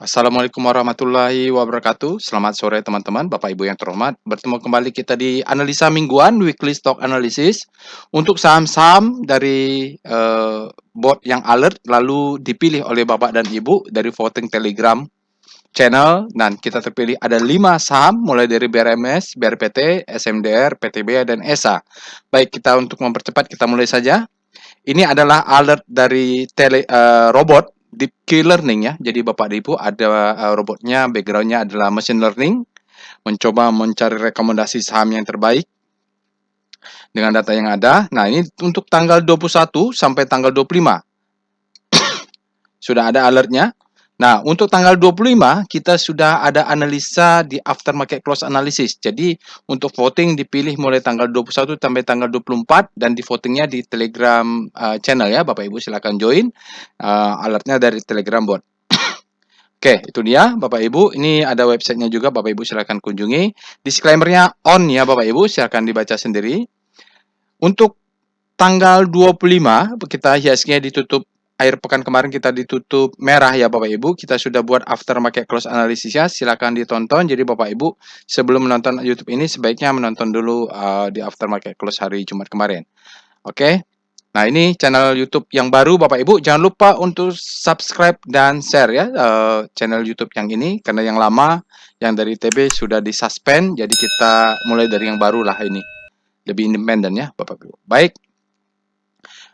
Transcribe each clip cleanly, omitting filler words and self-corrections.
Assalamualaikum warahmatullahi wabarakatuh. Selamat sore teman-teman, Bapak Ibu yang terhormat. Bertemu kembali kita di analisa mingguan, weekly stock analysis untuk saham-saham dari bot yang alert lalu dipilih oleh Bapak dan Ibu dari voting Telegram channel, dan kita terpilih ada 5 saham mulai dari BRMS, BRPT, SMDR, PTBA dan ESA. Baik, kita untuk mempercepat kita mulai saja. Ini adalah alert dari robot deep learning ya. Jadi Bapak dan Ibu ada robotnya, backgroundnya adalah machine learning, mencoba mencari rekomendasi saham yang terbaik dengan data yang ada. Nah, ini untuk tanggal 21 sampai tanggal 25 sudah ada alertnya. Nah, untuk tanggal 25 kita sudah ada analisa di aftermarket close analysis. Jadi, untuk voting dipilih mulai tanggal 21 sampai tanggal 24 dan di votingnya di Telegram channel ya. Bapak Ibu silakan join. Alertnya dari Telegram bot. Oke, itu dia Bapak Ibu. Ini ada websitenya juga, Bapak Ibu silakan kunjungi. Disclaimer-nya on ya Bapak Ibu, silakan dibaca sendiri. Untuk tanggal 25 kita IHSG ditutup, akhir pekan kemarin kita ditutup merah ya Bapak Ibu. Kita sudah buat aftermarket close analisisnya, silakan ditonton. Jadi Bapak Ibu sebelum menonton YouTube ini sebaiknya menonton dulu di aftermarket close hari Jumat kemarin. Oke. Nah, ini channel YouTube yang baru Bapak Ibu. Jangan lupa untuk subscribe dan share ya channel YouTube yang ini, karena yang lama yang dari TB sudah disuspend. Jadi kita mulai dari yang baru lah ini. Lebih independen ya Bapak Ibu. Baik.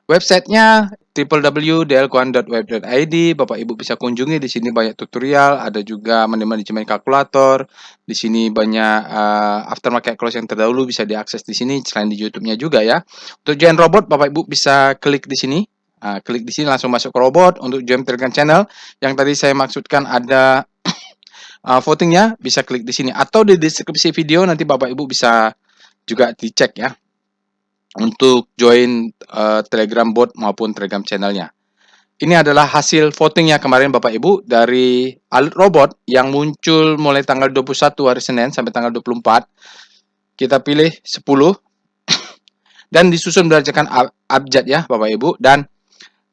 Websitenya www.delquan.web.id. Bapak Ibu bisa kunjungi, di sini banyak tutorial, ada juga manajemen kalkulator. Di sini banyak aftermarket close yang terdahulu bisa diakses di sini, selain di YouTube-nya juga ya. Untuk join robot, Bapak Ibu bisa klik di sini. Klik di sini langsung masuk ke robot. Untuk join Telegram channel yang tadi saya maksudkan ada votingnya, bisa klik di sini atau di deskripsi video nanti Bapak Ibu bisa juga dicek ya untuk join Telegram bot maupun Telegram channelnya. Ini adalah hasil votingnya kemarin Bapak Ibu dari alert robot yang muncul mulai tanggal 21 hari Senin sampai tanggal 24. Kita pilih 10 dan disusun berdasarkan abjad ya Bapak Ibu, dan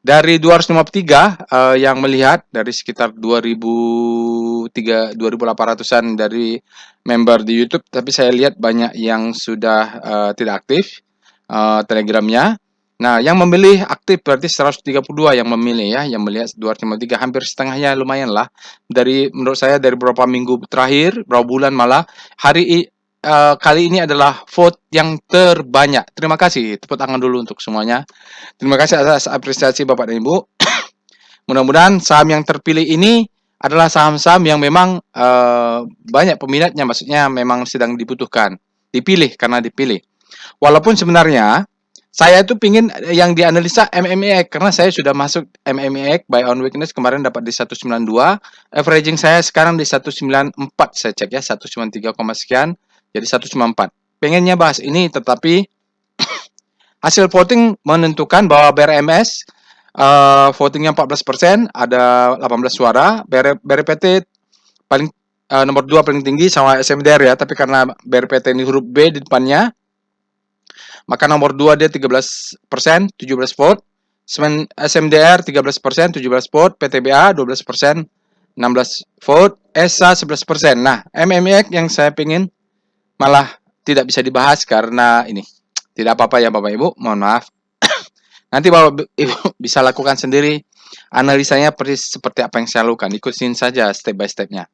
dari 253 yang melihat dari sekitar 2.800-an dari member di YouTube, tapi saya lihat banyak yang sudah tidak aktif Telegramnya. Nah, yang memilih aktif berarti 132 yang memilih ya, yang melihat 253, hampir setengahnya, lumayan lah. Menurut saya dari beberapa minggu terakhir, beberapa bulan malah, kali ini adalah vote yang terbanyak. Terima kasih, tepuk tangan dulu untuk semuanya. Terima kasih atas apresiasi Bapak dan Ibu. Mudah-mudahan saham yang terpilih ini adalah saham-saham yang memang banyak peminatnya, maksudnya memang sedang dibutuhkan. Dipilih karena dipilih. Walaupun sebenarnya saya itu pingin yang dianalisa MMEX, karena saya sudah masuk MMEX buy on weakness kemarin dapat di 192, averaging saya sekarang di 194, saya cek ya 193, sekian, jadi 194. Pengennya bahas ini, tetapi hasil voting menentukan bahwa BRMS votingnya 14%, ada 18 suara. BRPT paling nomor 2 paling tinggi sama SMDR ya, tapi karena BRPT ini huruf B di depannya, maka nomor 2 dia 13%, 17 vote. SMDR 13%, 17 vote. PTBA 12%, 16 vote. ESA 11%. Nah, MMEX yang saya pengen malah tidak bisa dibahas karena ini. Tidak apa-apa ya Bapak Ibu, mohon maaf. Nanti Bapak Ibu bisa lakukan sendiri analisanya persis seperti apa yang saya lakukan. Ikutin saja step by stepnya.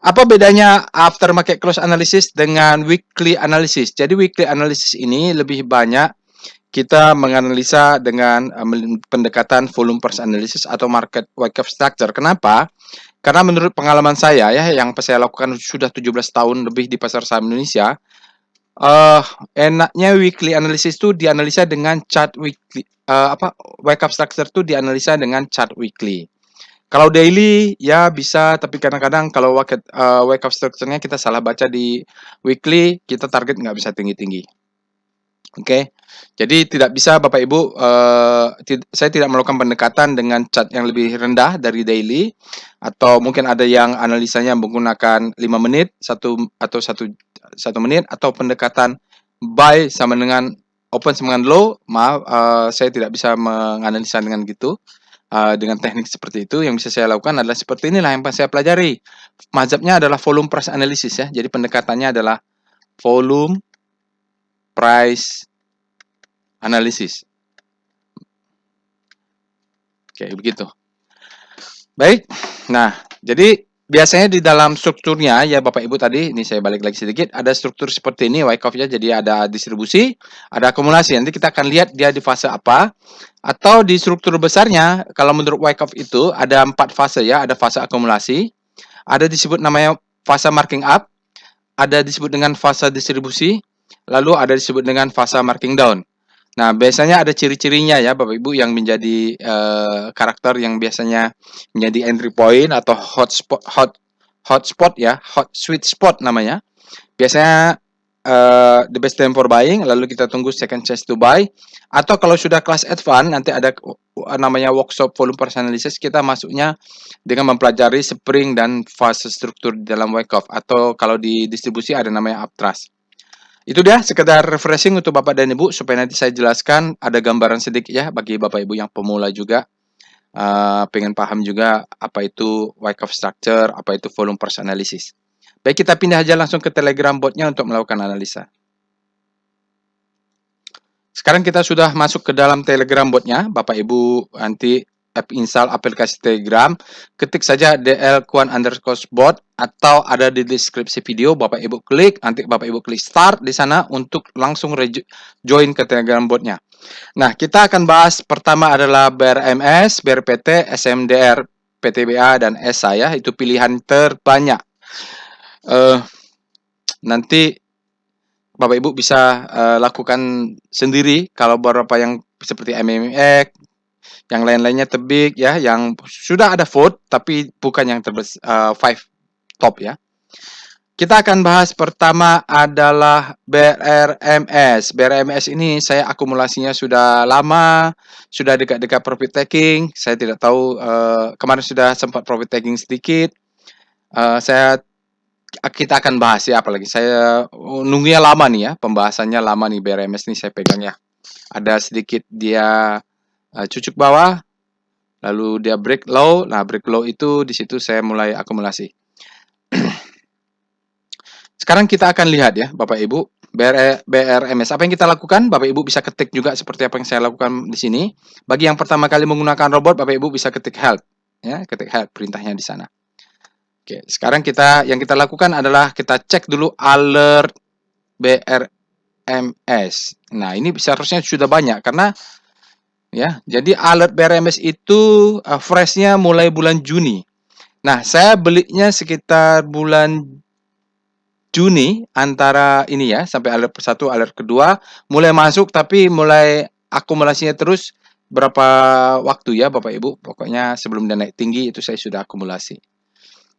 Apa bedanya aftermarket close analysis dengan weekly analysis? Jadi weekly analysis ini lebih banyak kita menganalisa dengan pendekatan volume price analysis atau market wake up structure. Kenapa? Karena menurut pengalaman saya ya, yang saya lakukan sudah 17 tahun lebih di pasar saham Indonesia, enaknya weekly analysis itu dianalisa dengan chart weekly, wake up structure itu dianalisa dengan chart weekly. Kalau daily ya bisa, tapi kadang-kadang kalau wake up structure-nya kita salah baca di weekly, kita target nggak bisa tinggi-tinggi. Oke, jadi tidak bisa Bapak Ibu, saya tidak melakukan pendekatan dengan chart yang lebih rendah dari daily, atau mungkin ada yang analisanya menggunakan 5 menit, 1 menit, atau pendekatan buy sama dengan open sama dengan low. Maaf, saya tidak bisa menganalisa dengan gitu. dengan teknik seperti itu, yang bisa saya lakukan adalah seperti inilah yang saya pelajari. Mazhabnya adalah volume price analysis ya. Jadi pendekatannya adalah volume price analysis. Oke, begitu. Baik. Nah, jadi biasanya di dalam strukturnya ya Bapak Ibu tadi, ini saya balik lagi sedikit, ada struktur seperti ini Wyckoff-nya, jadi ada distribusi, ada akumulasi. Nanti kita akan lihat dia di fase apa. Atau di struktur besarnya, kalau menurut Wyckoff itu ada 4 fase ya, ada fase akumulasi, ada disebut namanya fase marking up, ada disebut dengan fase distribusi, lalu ada disebut dengan fase marking down. Nah, biasanya ada ciri-cirinya ya Bapak Ibu yang menjadi karakter yang biasanya menjadi entry point atau hotspot ya, hot sweet spot namanya. Biasanya the best time for buying, lalu kita tunggu second chance to buy. Atau kalau sudah kelas advance nanti ada namanya workshop volume price analysis, kita masuknya dengan mempelajari spring dan fase struktur di dalam Wyckoff, atau kalau di distribusi ada namanya uptrust. Itu dia sekedar refreshing untuk Bapak dan Ibu supaya nanti saya jelaskan ada gambaran sedikit ya bagi Bapak Ibu yang pemula juga, pengen paham juga apa itu Wyckoff structure, apa itu volume price analysis. Baik, kita pindah aja langsung ke Telegram botnya untuk melakukan analisa. Sekarang kita sudah masuk ke dalam Telegram botnya, Bapak Ibu nanti install aplikasi Telegram, ketik saja dl_bot atau ada di deskripsi video, Bapak Ibu klik, nanti Bapak Ibu klik start di sana untuk langsung join ke Telegram botnya. Nah, kita akan bahas pertama adalah BRMS, BRPT, SMDR, PTBA, dan SA ya, itu pilihan terbanyak. Nanti Bapak Ibu bisa lakukan sendiri kalau beberapa yang seperti MMX, yang lain-lainnya tebik ya, yang sudah ada vote tapi bukan yang five top ya. Kita akan bahas pertama adalah BRMS. BRMS ini saya akumulasinya sudah lama, sudah dekat-dekat profit taking. Saya tidak tahu kemarin sudah sempat profit taking sedikit. Kita akan bahas ya, apalagi saya nunggunya lama nih ya, pembahasannya lama nih. BRMS nih saya pegang ya. Ada sedikit dia cucuk bawah, lalu dia break low. Nah, break low itu di situ saya mulai akumulasi. Sekarang kita akan lihat ya, Bapak Ibu, BRMS. Apa yang kita lakukan? Bapak Ibu bisa ketik juga seperti apa yang saya lakukan di sini. Bagi yang pertama kali menggunakan robot, Bapak Ibu bisa ketik help ya, ketik help perintahnya di sana. Oke, sekarang yang kita lakukan adalah kita cek dulu alert BRMS. Nah, ini seharusnya sudah banyak karena ya, jadi alert BRMS itu freshnya mulai bulan Juni. Nah, saya belinya sekitar bulan Juni antara ini ya, sampai alert satu, alert kedua mulai masuk, tapi mulai akumulasinya terus berapa waktu ya Bapak Ibu. Pokoknya sebelum dia naik tinggi itu saya sudah akumulasi.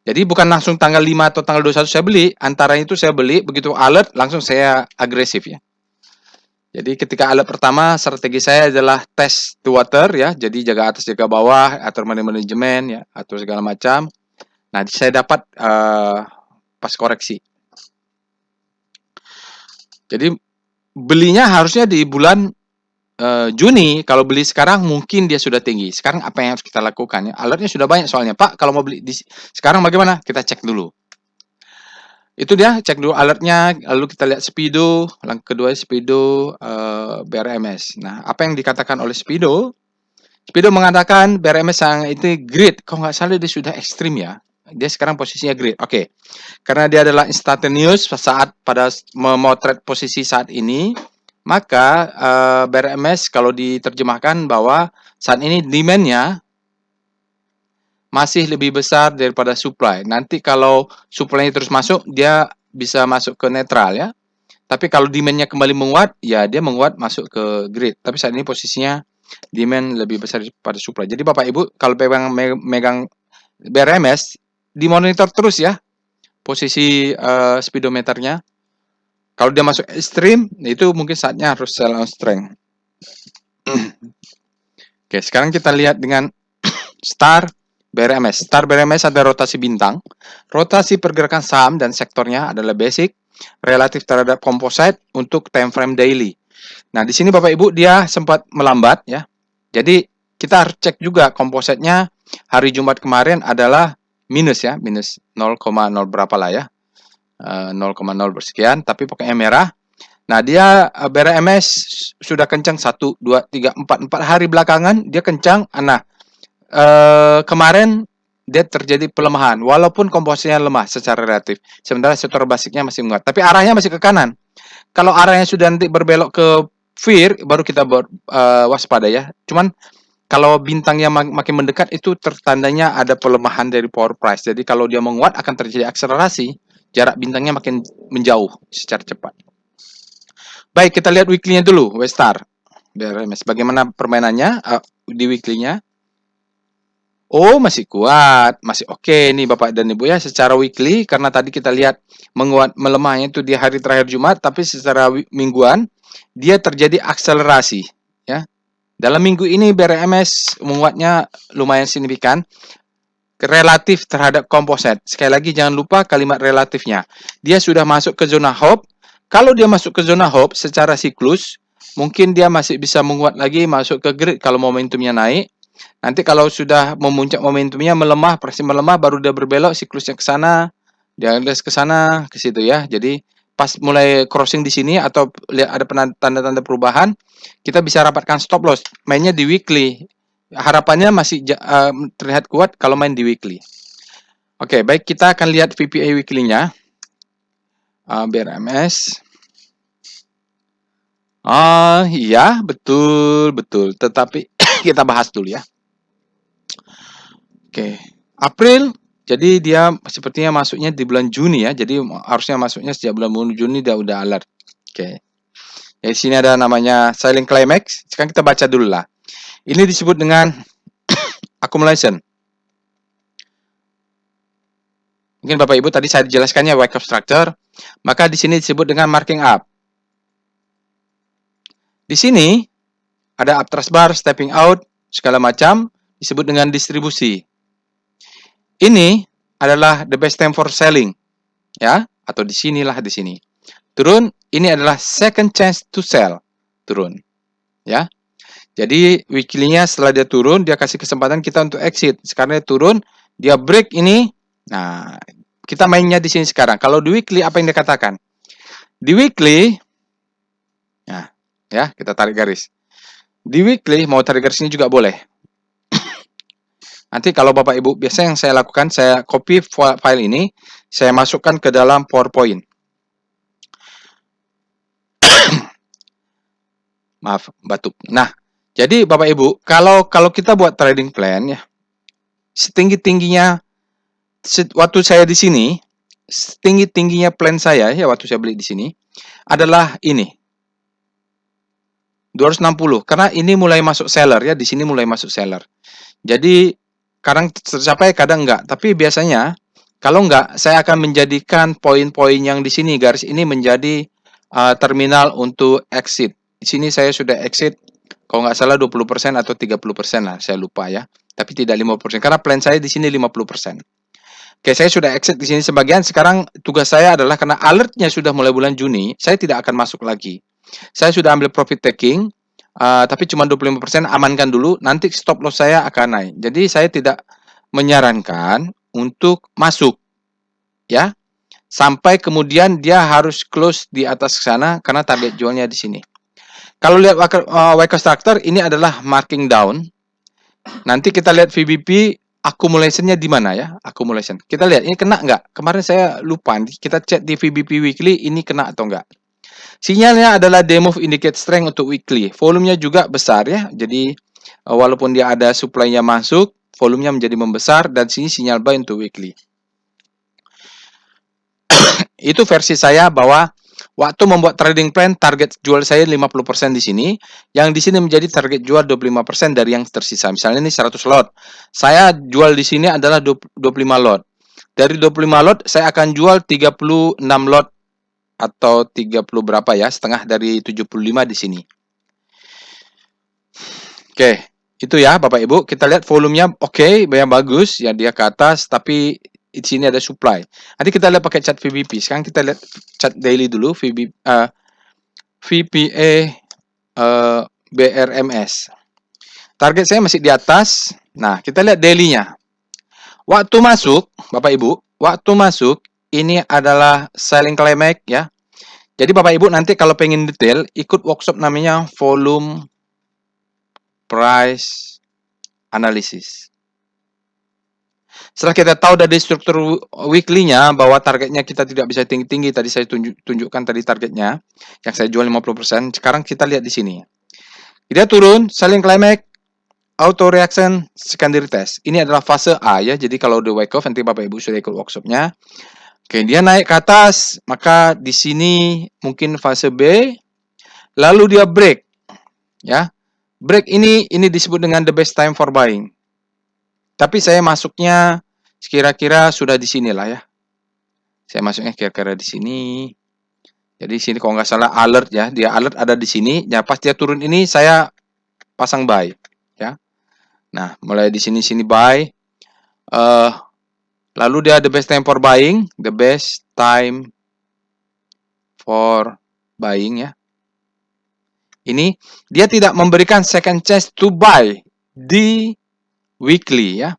Jadi bukan langsung tanggal 5 atau tanggal 21 saya beli, antara itu saya beli, begitu alert langsung saya agresif ya. Jadi ketika alert pertama, strategi saya adalah test the water ya, jadi jaga atas jaga bawah, atur money management ya, atur segala macam. Nah, saya dapat pas koreksi. Jadi belinya harusnya di bulan Juni. Kalau beli sekarang mungkin dia sudah tinggi. Sekarang apa yang harus kita lakukan ya? Alertnya sudah banyak soalnya, Pak. Kalau mau beli sekarang bagaimana? Kita cek dulu. Itu dia, cek dulu alertnya, lalu kita lihat Speedo, langkah kedua Speedo BRMS. Nah, apa yang dikatakan oleh Speedo? Speedo mengatakan BRMS yang itu grid. Kalau nggak salah dia sudah ekstrim ya. Dia sekarang posisinya grid. Oke. Karena dia adalah instantaneous saat pada memotret posisi saat ini, maka BRMS kalau diterjemahkan bahwa saat ini demand-nya masih lebih besar daripada supply. Nanti kalau supply-nya terus masuk, dia bisa masuk ke netral ya. Tapi kalau demand-nya kembali menguat, ya dia menguat masuk ke grid. Tapi saat ini posisinya demand lebih besar daripada supply. Jadi Bapak Ibu kalau megang BRMS, dimonitor terus ya posisi speedometernya. Kalau dia masuk ekstrim, itu mungkin saatnya harus sell on strength. Oke, sekarang kita lihat dengan Star BRMS. Star BRMS ada rotasi bintang. Rotasi pergerakan saham dan sektornya adalah basic, relatif terhadap composite untuk time frame daily. Nah, di sini Bapak Ibu dia sempat melambat ya. Jadi kita harus cek juga kompositnya hari Jumat kemarin adalah minus ya, minus 0,0 berapa lah ya, 0,0 bersekian, tapi pokoknya merah. Nah, dia BRMS sudah kencang 1, 2, 3, 4 hari belakangan dia kencang. Nah, kemarin dia terjadi pelemahan walaupun komposisinya lemah secara relatif. Sementara sektor basicnya masih menguat, tapi arahnya masih ke kanan. Kalau arahnya sudah nanti berbelok ke fear, baru kita waspada ya. Cuman kalau bintangnya makin mendekat itu tertandanya ada pelemahan dari power price. Jadi kalau dia menguat akan terjadi akselerasi, jarak bintangnya makin menjauh secara cepat. Baik, kita lihat weekly-nya dulu, Westar. BRMS. Bagaimana permainannya di weekly-nya? Oh, masih kuat, masih oke nih Bapak dan Ibu ya secara weekly, karena tadi kita lihat menguat melemahnya itu di hari terakhir Jumat, tapi secara mingguan dia terjadi akselerasi ya. Dalam minggu ini BRMS menguatnya lumayan signifikan relatif terhadap komposit. Sekali lagi jangan lupa kalimat relatifnya. Dia sudah masuk ke zona hope. Kalau dia masuk ke zona hope secara siklus, mungkin dia masih bisa menguat lagi masuk ke grid kalau momentumnya naik. Nanti kalau sudah memuncak momentumnya melemah, persis melemah, baru dia berbelok siklusnya ke sana, dia ke sana, ke situ ya. Jadi pas mulai crossing di sini atau lihat ada tanda-tanda perubahan, kita bisa rapatkan stop loss. Mainnya di weekly. Harapannya masih terlihat kuat kalau main di weekly. Oke, baik, kita akan lihat VPA weekly-nya. BRMS. Iya, betul. Tetapi kita bahas dulu ya. Oke, April. Jadi dia sepertinya masuknya di bulan Juni ya. Jadi harusnya masuknya sejak bulan Juni dia udah alert. Oke. Ya, di sini ada namanya silent climax. Sekarang kita baca dulu lah. Ini disebut dengan accumulation. Mungkin Bapak Ibu tadi saya jelaskannya wake up structure, maka di sini disebut dengan marking up. Di sini ada uptrust bar, stepping out, segala macam disebut dengan distribusi. Ini adalah the best time for selling, ya, atau di sinilah di sini. Turun, ini adalah second chance to sell. Turun, ya. Jadi weekly-nya setelah dia turun, dia kasih kesempatan kita untuk exit. Sekarang dia turun, dia break ini. Nah, kita mainnya di sini sekarang. Kalau di weekly apa yang dia katakan? Di weekly, nah, ya, kita tarik garis. Di weekly mau tarik garis ini juga boleh. Nanti kalau Bapak Ibu, biasa yang saya lakukan, saya copy file ini, saya masukkan ke dalam PowerPoint. Maaf, batuk. Nah, jadi Bapak Ibu, kalau kita buat trading plan ya, setinggi-tingginya waktu saya di sini, setinggi-tingginya plan saya ya waktu saya beli di sini adalah ini. 260 karena ini mulai masuk seller ya, di sini mulai masuk seller. Jadi kadang tercapai kadang enggak, tapi biasanya kalau enggak saya akan menjadikan poin-poin yang di sini garis ini menjadi terminal untuk exit. Di sini saya sudah exit kalau nggak salah 20% atau 30% lah, saya lupa ya. Tapi tidak 50% karena plan saya di sini 50%. Oke, saya sudah exit di sini sebagian. Sekarang tugas saya adalah karena alertnya sudah mulai bulan Juni, saya tidak akan masuk lagi. Saya sudah ambil profit taking, tapi cuma 25%, amankan dulu, nanti stop loss saya akan naik. Jadi saya tidak menyarankan untuk masuk, ya, sampai kemudian dia harus close di atas sana karena target jualnya di sini. Kalau lihat wake structure, ini adalah marking down. Nanti kita lihat VBP accumulation-nya di mana ya? Accumulation. Kita lihat ini kena nggak? Kemarin saya lupa. Kita cek di VBP weekly ini kena atau enggak. Sinyalnya adalah demo indicate strength untuk weekly. Volumenya juga besar ya. Jadi walaupun dia ada supply-nya masuk, volumenya menjadi membesar dan sini sinyal buy untuk weekly. Itu versi saya bahwa waktu membuat trading plan target jual saya 50% di sini, yang di sini menjadi target jual 25% dari yang tersisa. Misalnya ini 100 lot. Saya jual di sini adalah 25 lot. Dari 25 lot saya akan jual 36 lot atau 30 berapa ya, setengah dari 75 di sini. Oke, itu ya Bapak Ibu. Kita lihat volumenya oke, yang bagus ya, dia ke atas tapi di sini ada supply. Nanti kita lihat pakai chart VBP. Sekarang kita lihat chart daily dulu, VPA BRMS. Target saya masih di atas. Nah, kita lihat daily-nya. Waktu masuk, Bapak Ibu, waktu masuk ini adalah selling climax ya. Jadi Bapak Ibu nanti kalau pengen detail, ikut workshop namanya volume price analysis. Setelah kita tahu dari struktur weekly-nya bahwa targetnya kita tidak bisa tinggi-tinggi, tadi saya tunjukkan tadi targetnya, yang saya jual 50%, sekarang kita lihat di sini. Dia turun, selling climax, auto reaction, secondary test. Ini adalah fase A ya, jadi kalau udah wake off, nanti Bapak Ibu sudah ikut workshopnya. Oke, dia naik ke atas, maka di sini mungkin fase B, lalu dia break, ya. Break ini disebut dengan the best time for buying. Tapi saya masuknya kira-kira sudah di sini lah ya. Saya masuknya kira-kira di sini. Jadi sini kalau nggak salah alert ya, dia alert ada di sini. Ya pas dia turun ini saya pasang buy, ya. Nah, mulai di sini buy. Lalu dia the best time for buying, the best time for buying ya. Ini dia tidak memberikan second chance to buy di weekly ya.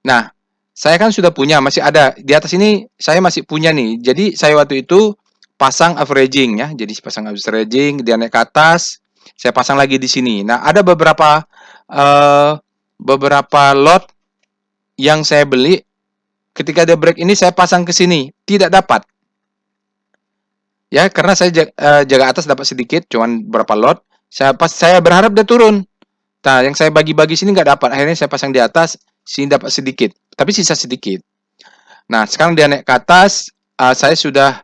Nah, saya kan sudah punya, masih ada di atas ini saya masih punya nih. Jadi saya waktu itu pasang averaging ya. Jadi pasang averaging, dia naik ke atas, saya pasang lagi di sini. Nah, ada beberapa lot yang saya beli. Ketika dia break ini saya pasang ke sini, tidak dapat. Ya, karena saya jaga atas dapat sedikit, cuman berapa lot. Saya berharap dia turun. Nah, yang saya bagi-bagi sini nggak dapat. Akhirnya saya pasang di atas, sini dapat sedikit, tapi sisa sedikit. Nah, sekarang dia naik ke atas, saya sudah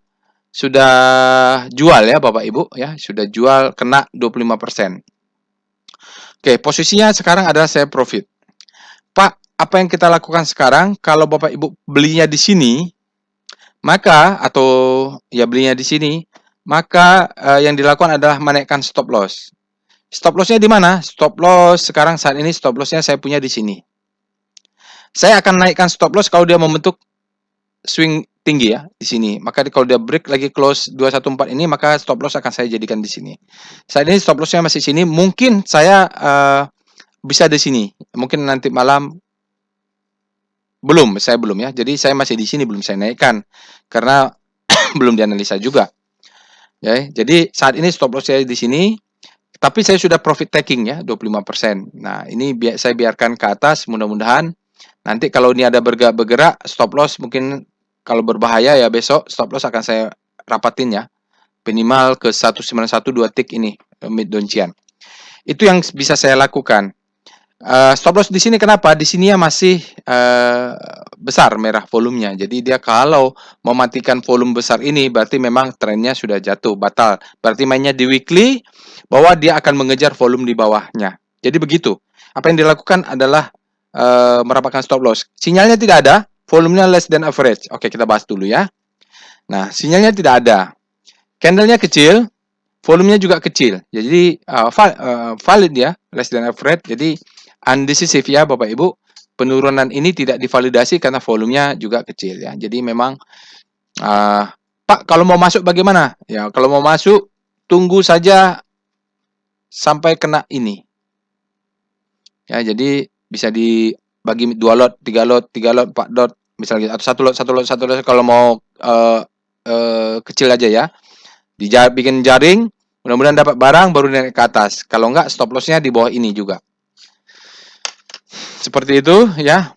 jual ya Bapak Ibu ya, sudah jual kena 25%. Oke, posisinya sekarang adalah saya profit. Pak, apa yang kita lakukan sekarang? Kalau Bapak Ibu belinya di sini, maka atau ya belinya di sini, maka yang dilakukan adalah menaikkan stop loss. Stop loss-nya di mana? Stop loss sekarang saat ini stop loss-nya saya punya di sini. Saya akan naikkan stop loss kalau dia membentuk swing tinggi ya di sini. Maka kalau dia break lagi close 214 ini, maka stop loss akan saya jadikan di sini. Saat ini stop loss-nya masih sini. Mungkin saya bisa di sini. Mungkin nanti malam saya belum ya. Jadi saya masih di sini, belum saya naikkan karena belum dianalisa juga. Ya, jadi saat ini stop loss saya di sini. Tapi saya sudah profit taking ya 25%. Nah, ini saya biarkan ke atas, mudah-mudahan nanti kalau ini ada bergerak stop loss mungkin kalau berbahaya ya besok stop loss akan saya rapatin ya. Minimal ke 1912 tick ini mid doncian. Itu yang bisa saya lakukan. Stop loss di sini kenapa? Di sini ya masih besar merah volumenya. Jadi dia kalau mematikan volume besar ini berarti memang trennya sudah jatuh, batal. Berarti mainnya di weekly bahwa dia akan mengejar volume di bawahnya. Jadi begitu. Apa yang dilakukan adalah merapatkan stop loss. Sinyalnya tidak ada, volumenya less than average. Oke, kita bahas dulu ya. Nah, sinyalnya tidak ada. Candlenya kecil, volumenya juga kecil. Jadi valid ya, less than average. Jadi undecisive ya Bapak Ibu. Penurunan ini tidak divalidasi karena volumenya juga kecil ya. Jadi memang Pak kalau mau masuk bagaimana? Ya, kalau mau masuk tunggu saja sampai kena ini. Ya, jadi bisa dibagi 2 lot, 3 lot, 3 lot, 4 lot misalnya atau satu lot kalau mau kecil aja ya. Bikin jaring, mudah-mudahan dapat barang baru naik ke atas. Kalau enggak stop loss-nya di bawah ini juga. Seperti itu ya.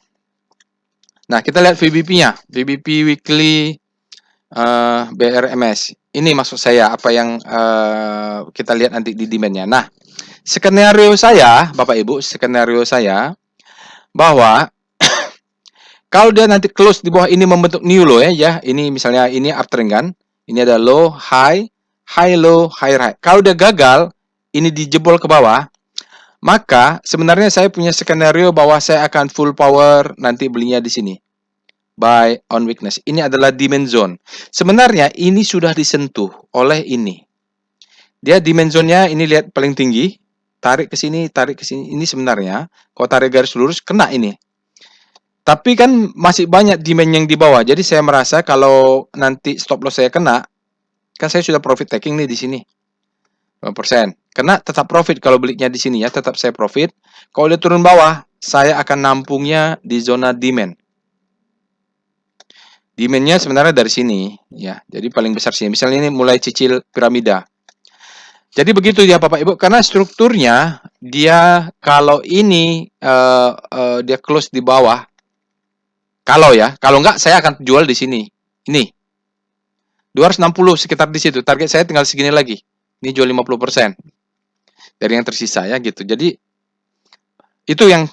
Nah, kita lihat VBP-nya. VBP weekly BRMS. Ini maksud saya apa yang kita lihat nanti di demand-nya. Nah, skenario saya, Bapak Ibu, bahwa kalau dia nanti close di bawah ini membentuk new low ya. Ini misalnya ini uptrend kan. Ini ada low, high, high low, high high. Kalau dia gagal, ini dijebol ke bawah, maka sebenarnya saya punya skenario bahwa saya akan full power nanti belinya di sini. Buy on weakness. Ini adalah demand zone. Sebenarnya ini sudah disentuh oleh ini. Dia demand zone-nya ini lihat paling tinggi. Tarik ke sini, tarik ke sini. Ini sebenarnya kalau tarik garis lurus kena ini. Tapi kan masih banyak demand yang di bawah. Jadi saya merasa kalau nanti stop loss saya kena, kan saya sudah profit taking nih di sini. 5%. Karena tetap profit kalau belinya di sini ya, tetap saya profit. Kalau dia turun bawah, saya akan nampungnya di zona demand. Demand-nya sebenarnya dari sini ya. Jadi paling besar sini. Misalnya ini mulai cicil piramida. Jadi begitu ya Bapak Ibu, karena strukturnya dia kalau ini dia close di bawah, kalau enggak saya akan jual di sini. Ini 260 sekitar di situ. Target saya tinggal segini lagi. Ini jual 50% dari yang tersisa ya gitu. Jadi itu yang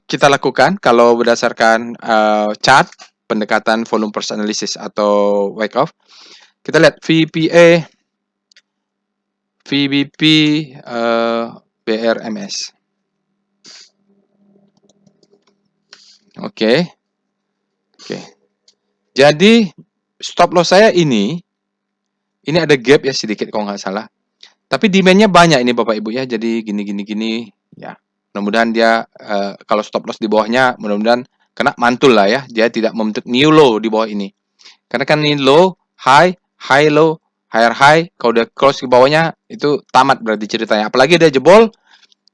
kita lakukan kalau berdasarkan chart pendekatan volume burst analysis atau Wyckoff. Kita lihat VPA, VBP, BRMS. Oke. Jadi stop loss saya ini ada gap ya sedikit kalau nggak salah. Tapi demand-nya banyak ini Bapak Ibu ya. Jadi gini ya. Mudah-mudahan dia kalau stop loss di bawahnya mudah-mudahan kena mantul lah ya. Dia tidak membentuk new low di bawah ini. Karena kan ini low, high, high low, higher high. Kalau udah close di bawahnya itu tamat berarti ceritanya. Apalagi dia jebol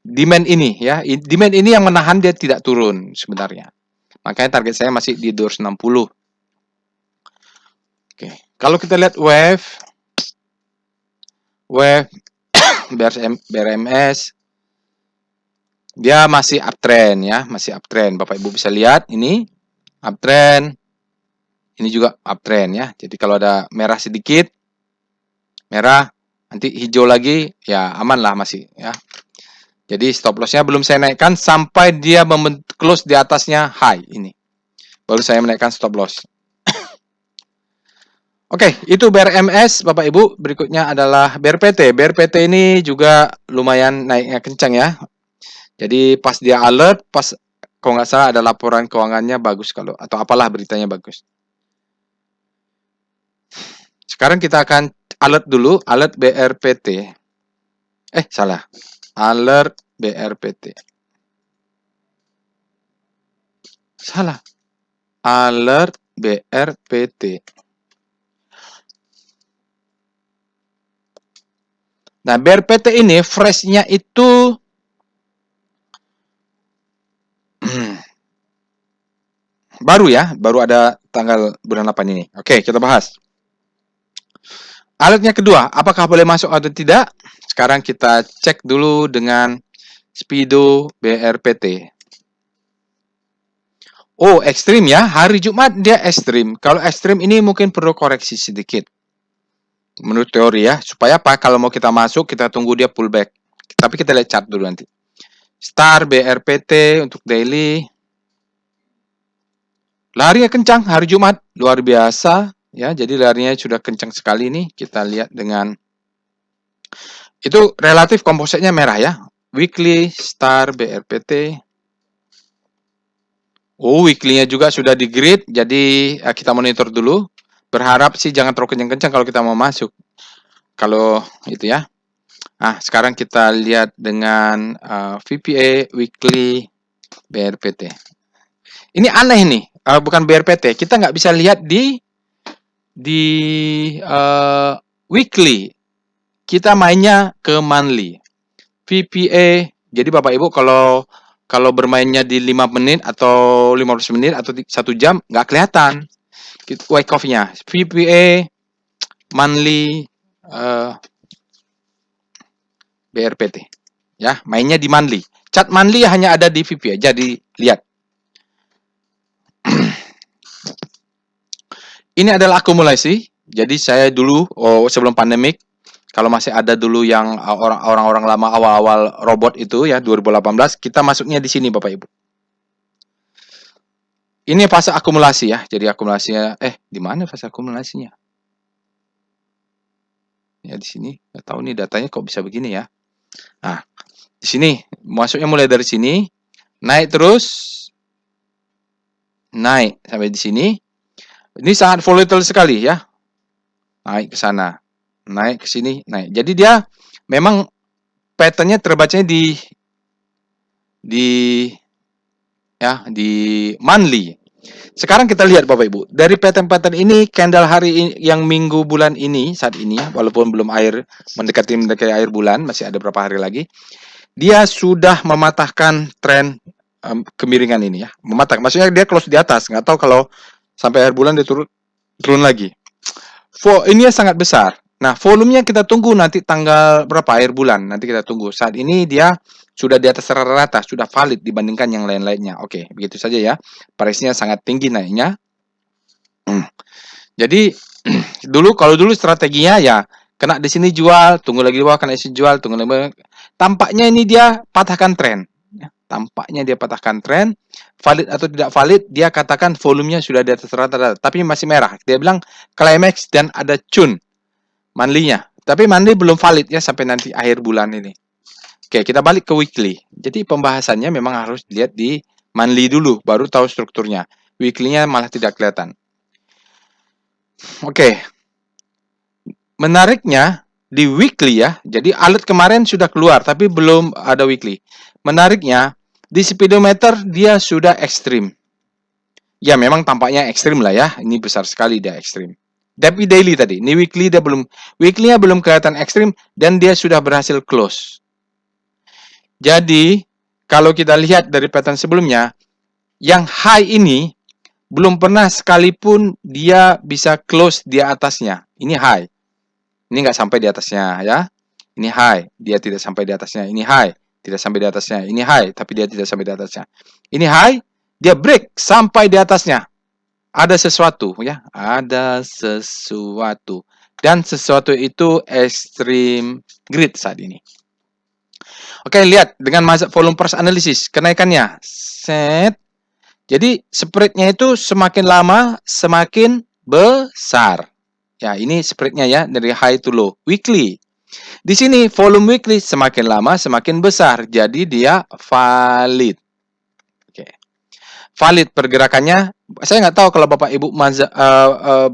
demand ini ya. Demand ini yang menahan dia tidak turun sebenarnya. Makanya target saya masih di 260. Oke. Kalau kita lihat wave BRMS dia masih uptrend ya, masih uptrend. Bapak Ibu bisa lihat ini uptrend. Ini juga uptrend ya. Jadi kalau ada merah sedikit, merah, nanti hijau lagi, ya aman lah masih ya. Jadi stop lossnya belum saya naikkan sampai dia close di atasnya high ini. Baru saya menaikkan stop loss. Oke, itu BRMS Bapak Ibu. Berikutnya adalah BRPT. BRPT ini juga lumayan naiknya kencang ya. Jadi pas dia alert, pas kalau nggak salah ada laporan keuangannya bagus kalau atau apalah beritanya bagus. Sekarang kita akan alert dulu, alert BRPT. Salah. Alert BRPT. Salah. Alert BRPT. Nah, BRPT ini fresh-nya itu baru ya, baru ada tanggal bulan 8 ini. Oke, kita bahas. Alertnya kedua, apakah boleh masuk atau tidak? Sekarang kita cek dulu dengan Speedo BRPT. Oh, ekstrim ya. Hari Jumat dia ekstrim. Kalau ekstrim ini mungkin perlu koreksi sedikit. Menurut teori ya. Supaya apa? Kalau mau kita masuk, kita tunggu dia pullback. Tapi kita lihat chart dulu nanti. Star BRPT untuk daily. Larinya kencang hari Jumat. Luar biasa. Ya, jadi larinya sudah kencang sekali nih. Kita lihat dengan itu relatif kompositnya merah ya. Weekly Star BRPT. Oh, weekly-nya juga sudah di grid. Jadi kita monitor dulu. Berharap sih jangan terlalu kencang-kencang kalau kita mau masuk. Kalau itu ya. Nah, sekarang kita lihat dengan VPA weekly BRPT. Ini aneh nih. Bukan BRPT. Kita nggak bisa lihat di weekly. Kita mainnya ke monthly. VPA. Jadi Bapak Ibu kalau bermainnya di 5 menit atau 15 menit atau 1 jam nggak kelihatan Wyckoff-nya. VPA monthly BRPT. Ya, mainnya di monthly. Chart monthly hanya ada di VPA. Jadi lihat. Ini adalah akumulasi. Jadi saya dulu sebelum pandemik kalau masih ada dulu yang orang-orang lama awal-awal robot itu ya 2018 kita masuknya di sini Bapak Ibu. Ini fase akumulasi ya. Jadi akumulasinya di mana fase akumulasinya? Ya di sini. Enggak tahu nih datanya kok bisa begini ya. Nah, di sini masuknya mulai dari sini, naik terus. Naik sampai di sini. Ini sangat volatile sekali ya. Naik ke sana. Naik ke sini, naik. Jadi dia memang pattern-nya terbacanya di monthly. Sekarang kita lihat Bapak Ibu, dari pattern-pattern ini candle hari yang minggu bulan ini saat ini ya, walaupun belum mendekati akhir bulan, masih ada berapa hari lagi, dia sudah mematahkan tren kemiringan ini ya. Mematahkan, maksudnya dia close di atas, nggak tahu kalau sampai akhir bulan dia turun lagi. Ini sangat besar. Nah, volumenya kita tunggu nanti tanggal berapa akhir bulan. Nanti kita tunggu. Saat ini dia sudah di atas rata-rata, sudah valid dibandingkan yang lain-lainnya. Oke, begitu saja ya. Price-nya sangat tinggi naiknya. Jadi kalau dulu strateginya ya kena di sini jual, tunggu lagi di bawah, kena di sini jual, tunggu lagi. Tampaknya ini dia patahkan tren. Tampaknya dia patahkan tren. Valid atau tidak valid, dia katakan volumenya sudah di atas rata-rata, tapi masih merah. Dia bilang climax dan ada cun monthly-nya. Tapi monthly belum valid ya sampai nanti akhir bulan ini. Oke, kita balik ke weekly. Jadi pembahasannya memang harus dilihat di monthly dulu, baru tahu strukturnya. Weekly-nya malah tidak kelihatan. Oke. Menariknya di weekly ya. Jadi alert kemarin sudah keluar tapi belum ada weekly. Menariknya di speedometer dia sudah ekstrim. Ya memang tampaknya ekstrim lah ya. Ini besar sekali dia ekstrim. Tapi daily tadi, ini weekly-nya belum kelihatan ekstrim dan dia sudah berhasil close. Jadi kalau kita lihat dari pattern sebelumnya, yang high ini belum pernah sekalipun dia bisa close di atasnya. Ini high. Ini nggak sampai di atasnya ya. Ini high, dia tidak sampai di atasnya. Ini high, tidak sampai di atasnya. Ini high, tapi dia tidak sampai di atasnya. Ini high, dia break sampai di atasnya. Ada sesuatu ya, ada sesuatu. Dan sesuatu itu extreme greed saat ini. Oke, lihat dengan volume price analysis kenaikannya. Set. Jadi spreadnya itu semakin lama semakin besar. Ya, ini spreadnya ya dari high to low. Weekly. Di sini volume weekly semakin lama semakin besar. Jadi dia valid. Oke. Valid pergerakannya. Saya nggak tahu kalau Bapak Ibu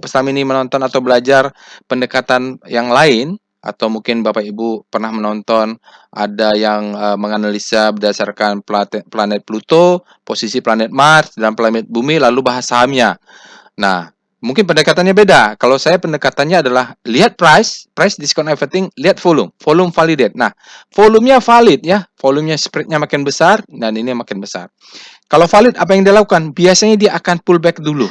selama ini menonton atau belajar pendekatan yang lain. Atau mungkin Bapak Ibu pernah menonton ada yang menganalisa berdasarkan planet Pluto, posisi planet Mars, dan planet Bumi, lalu bahas sahamnya. Nah, mungkin pendekatannya beda. Kalau saya pendekatannya adalah lihat price discount everything, lihat volume validate. Nah, volumenya valid ya, volumenya spreadnya makin besar dan ini makin besar. Kalau valid apa yang dia lakukan? Biasanya dia akan pullback dulu.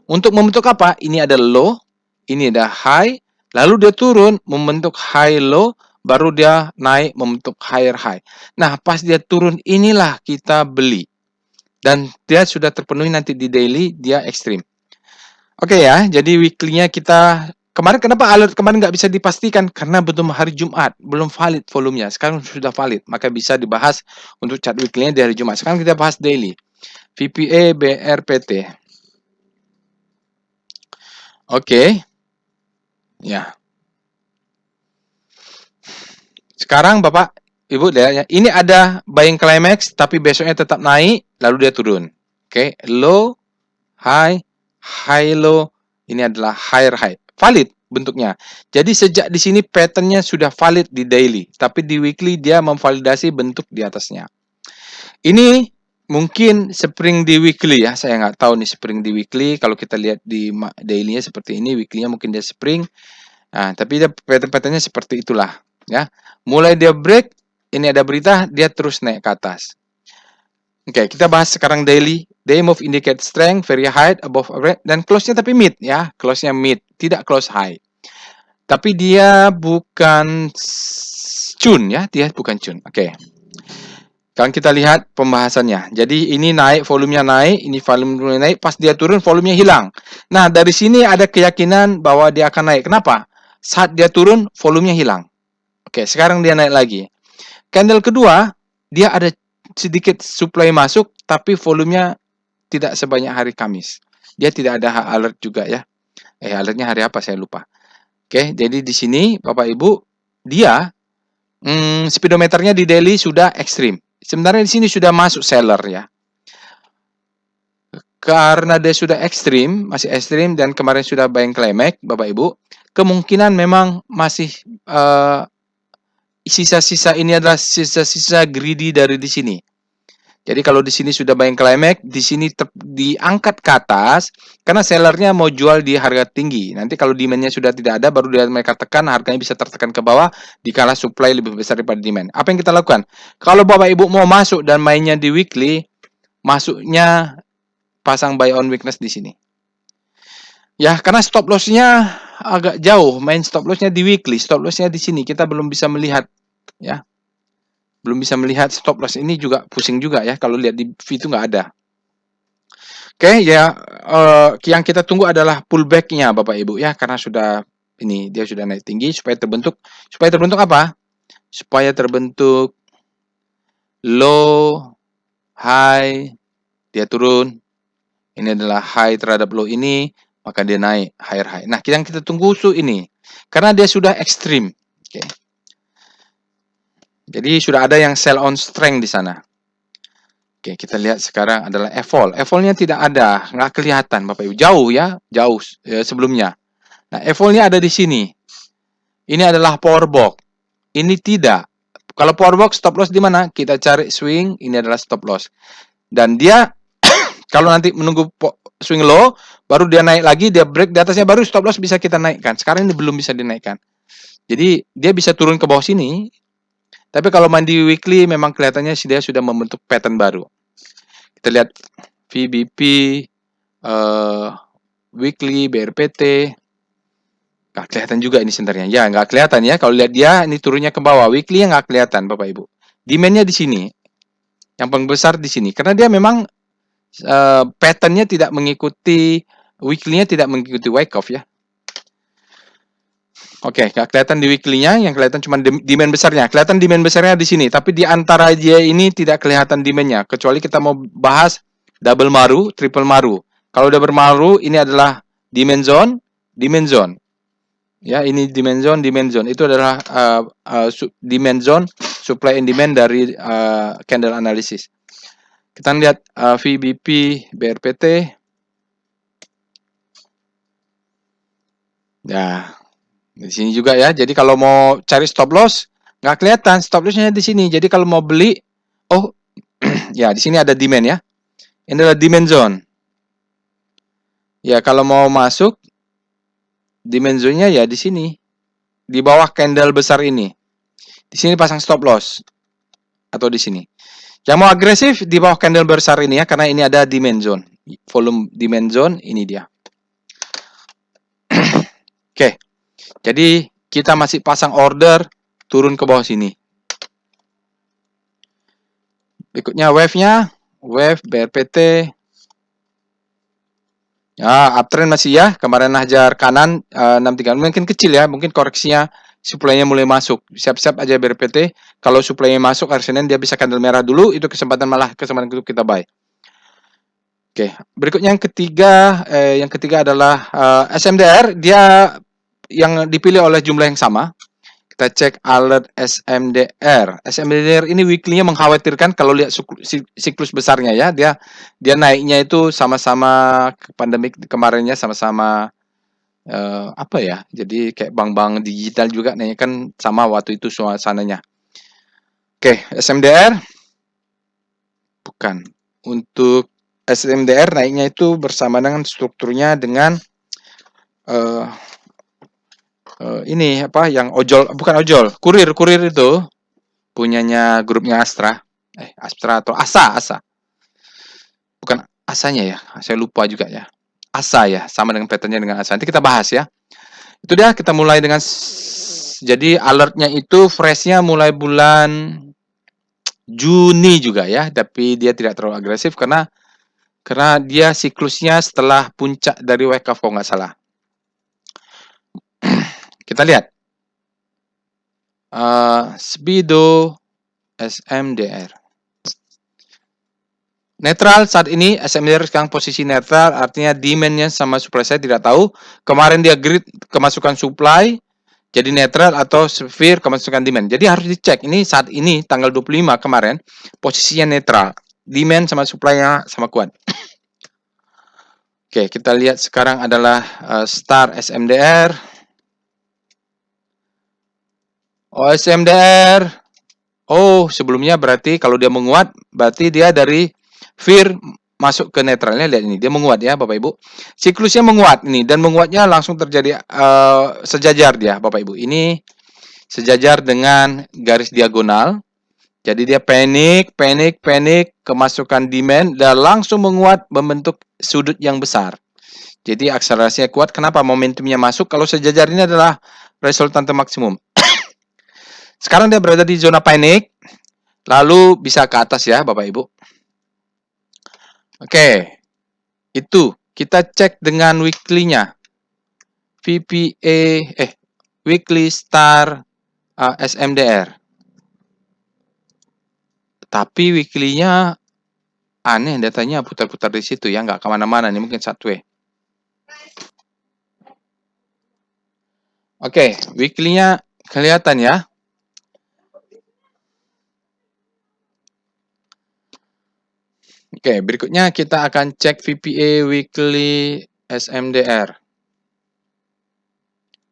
Untuk membentuk apa? Ini ada low, ini ada high, lalu dia turun membentuk high low, baru dia naik membentuk higher high. Nah, pas dia turun inilah kita beli. Dan dia sudah terpenuhi nanti di daily, dia ekstrim. Oke ya, jadi weekly-nya kita kemarin kenapa alert kemarin nggak bisa dipastikan? Karena belum hari Jumat, belum valid volumenya. Sekarang sudah valid, maka bisa dibahas untuk chart weekly-nya di hari Jumat. Sekarang kita bahas daily. VPA BRPT. Oke. Ya. Sekarang Bapak, Ibu lihat ya. Ini ada buying climax tapi besoknya tetap naik, lalu dia turun. Oke, low, high, high low, ini adalah higher high. Valid bentuknya. Jadi sejak di sini patternnya sudah valid di daily, tapi di weekly dia memvalidasi bentuk di atasnya. Ini mungkin spring di weekly ya, saya nggak tahu nih spring di weekly. Kalau kita lihat di daily-nya seperti ini, weekly-nya mungkin dia spring. Nah, tapi dia pattern-patternnya seperti itulah ya. Mulai dia break, ini ada berita, dia terus naik ke atas. Oke, kita bahas sekarang daily. Day move indicate strength, very high, above average, dan close-nya tapi mid ya. Close-nya mid, tidak close high. Tapi dia bukan cun ya, dia bukan cun. Oke. Sekarang kita lihat pembahasannya. Jadi ini naik, volumenya naik, ini volumenya naik, pas dia turun volumenya hilang. Nah, dari sini ada keyakinan bahwa dia akan naik. Kenapa? Saat dia turun, volumenya hilang. Oke, sekarang dia naik lagi. Candle kedua, dia ada sedikit supply masuk, tapi volumenya tidak sebanyak hari Kamis. Dia tidak ada alert juga ya. Alertnya hari apa saya lupa. Oke, jadi di sini Bapak Ibu, dia speedometernya di daily sudah ekstrim. Sebenarnya di sini sudah masuk seller ya. Karena dia sudah ekstrim, masih ekstrim dan kemarin sudah buying climax, Bapak Ibu, kemungkinan memang masih sisa-sisa ini adalah sisa-sisa greedy dari di sini. Jadi kalau di sini sudah buying climax, di sini diangkat ke atas karena sellernya mau jual di harga tinggi. Nanti kalau demandnya sudah tidak ada, baru mereka tekan, harganya bisa tertekan ke bawah dikala supply lebih besar daripada demand. Apa yang kita lakukan? Kalau Bapak Ibu mau masuk dan mainnya di weekly, masuknya pasang buy on weakness di sini. Ya, karena stop loss-nya agak jauh, main stop loss-nya di weekly, stop loss-nya di sini kita belum bisa melihat, ya. Belum bisa melihat stop loss ini juga pusing juga ya kalau lihat di V itu nggak ada. Oke, ya yang kita tunggu adalah pullback-nya Bapak Ibu ya, karena sudah ini dia sudah naik tinggi supaya terbentuk apa? Supaya terbentuk low, high, dia turun. Ini adalah high terhadap low ini, maka dia naik higher high. Nah, yang kita tunggu ini karena dia sudah ekstrim. Oke. Jadi sudah ada yang sell on strength di sana. Oke, kita lihat sekarang adalah evol. Evolnya tidak ada, nggak kelihatan Bapak Ibu. Jauh ya, jauh sebelumnya. Nah, evolnya ada di sini. Ini adalah power box. Ini tidak. Kalau power box stop loss di mana? Kita cari swing, ini adalah stop loss. Dan dia kalau nanti menunggu swing low, baru dia naik lagi, dia break di atasnya, baru stop loss bisa kita naikkan. Sekarang ini belum bisa dinaikkan. Jadi dia bisa turun ke bawah sini. Tapi kalau main di weekly memang kelihatannya dia sudah membentuk pattern baru. Kita lihat VBP, weekly, BRPT. Nggak kelihatan juga ini sebenarnya. Ya, nggak kelihatan ya. Kalau lihat dia, ini turunnya ke bawah. Weekly yang nggak kelihatan, Bapak Ibu. Demand-nya di sini. Yang paling besar di sini. Karena dia memang pattern-nya tidak mengikuti, weekly-nya tidak mengikuti Wyckoff ya. Oke, nggak kelihatan di weekly-nya, yang kelihatan cuma demand besarnya. Kelihatan demand besarnya di sini, tapi di antara dia ini tidak kelihatan demand-nya. Kecuali kita mau bahas double maru, triple maru. Kalau double maru, ini adalah demand zone, demand zone. Ya, ini demand zone itu adalah demand zone, supply and demand dari candle analysis. Kita lihat VBP, BRPT. Ya, di sini juga ya. Jadi kalau mau cari stop loss, nggak kelihatan stop loss-nya di sini. Jadi kalau mau beli, oh, ya di sini ada demand ya. Ini adalah demand zone. Ya, kalau mau masuk, demand zone-nya ya di sini. Di bawah candle besar ini. Di sini pasang stop loss. Atau di sini. Yang mau agresif di bawah candle besar ini ya, karena ini ada demand zone. Volume demand zone, ini dia. Oke, jadi kita masih pasang order turun ke bawah sini. Berikutnya wave-nya, wave BRPT. Ya, uptrend masih ya. Kemarin hajar kanan 63. Mungkin kecil ya, mungkin koreksinya supply-nya mulai masuk. Siap-siap aja BRPT. Kalau supply-nya masuk hari Senin dia bisa candle merah dulu, itu kesempatan itu kita buy. Oke, berikutnya yang ketiga adalah SMDR, dia yang dipilih oleh jumlah yang sama. Kita cek alert SMDR. SMDR ini weekly-nya mengkhawatirkan kalau lihat siklus besarnya ya. Dia naiknya itu sama-sama pandemik kemarinnya sama-sama apa ya? Jadi kayak bank-bank digital juga naiknya kan sama waktu itu suasananya. Oke, SMDR bukan. Untuk SMDR naiknya itu bersama dengan strukturnya dengan ini apa yang kurir itu punyanya grupnya Astra atau Asa. Bukan Asanya ya, saya lupa juga ya. Asa ya, sama dengan patternnya dengan Asa. Nanti kita bahas ya. Itu dia, kita mulai dengan jadi alertnya itu freshnya mulai bulan Juni juga ya, tapi dia tidak terlalu agresif karena dia siklusnya setelah puncak dari Wyckoff kalau nggak salah. Kita lihat Speedo SMDR. Netral saat ini, SMDR sekarang posisi netral, artinya demand-nya sama supply saya tidak tahu. Kemarin dia grid kemasukan supply, jadi netral atau severe kemasukan demand. Jadi harus dicek, ini saat ini tanggal 25 kemarin, posisinya netral. Demand sama supply-nya sama kuat. Oke, kita lihat sekarang adalah Star SMDR. SMDR. Oh, sebelumnya berarti kalau dia menguat, berarti dia dari fear masuk ke netralnya. Lihat ini, dia menguat ya, Bapak Ibu. Siklusnya menguat ini, dan menguatnya langsung terjadi sejajar dia, Bapak Ibu. Ini sejajar dengan garis diagonal. Jadi dia panik, kemasukan demand, dan langsung menguat membentuk sudut yang besar. Jadi akselerasinya kuat. Kenapa? Momentumnya masuk. Kalau sejajar ini adalah resultante maksimum. Sekarang dia berada di zona panik. Lalu bisa ke atas ya, Bapak Ibu. Oke, itu kita cek dengan weekly-nya. VPA, weekly star SMDR. Tapi weekly-nya aneh, datanya putar-putar di situ ya, nggak kemana-mana nih, mungkin satu way. Oke, weekly-nya kelihatan ya. Oke, berikutnya kita akan cek VPA weekly SMDR.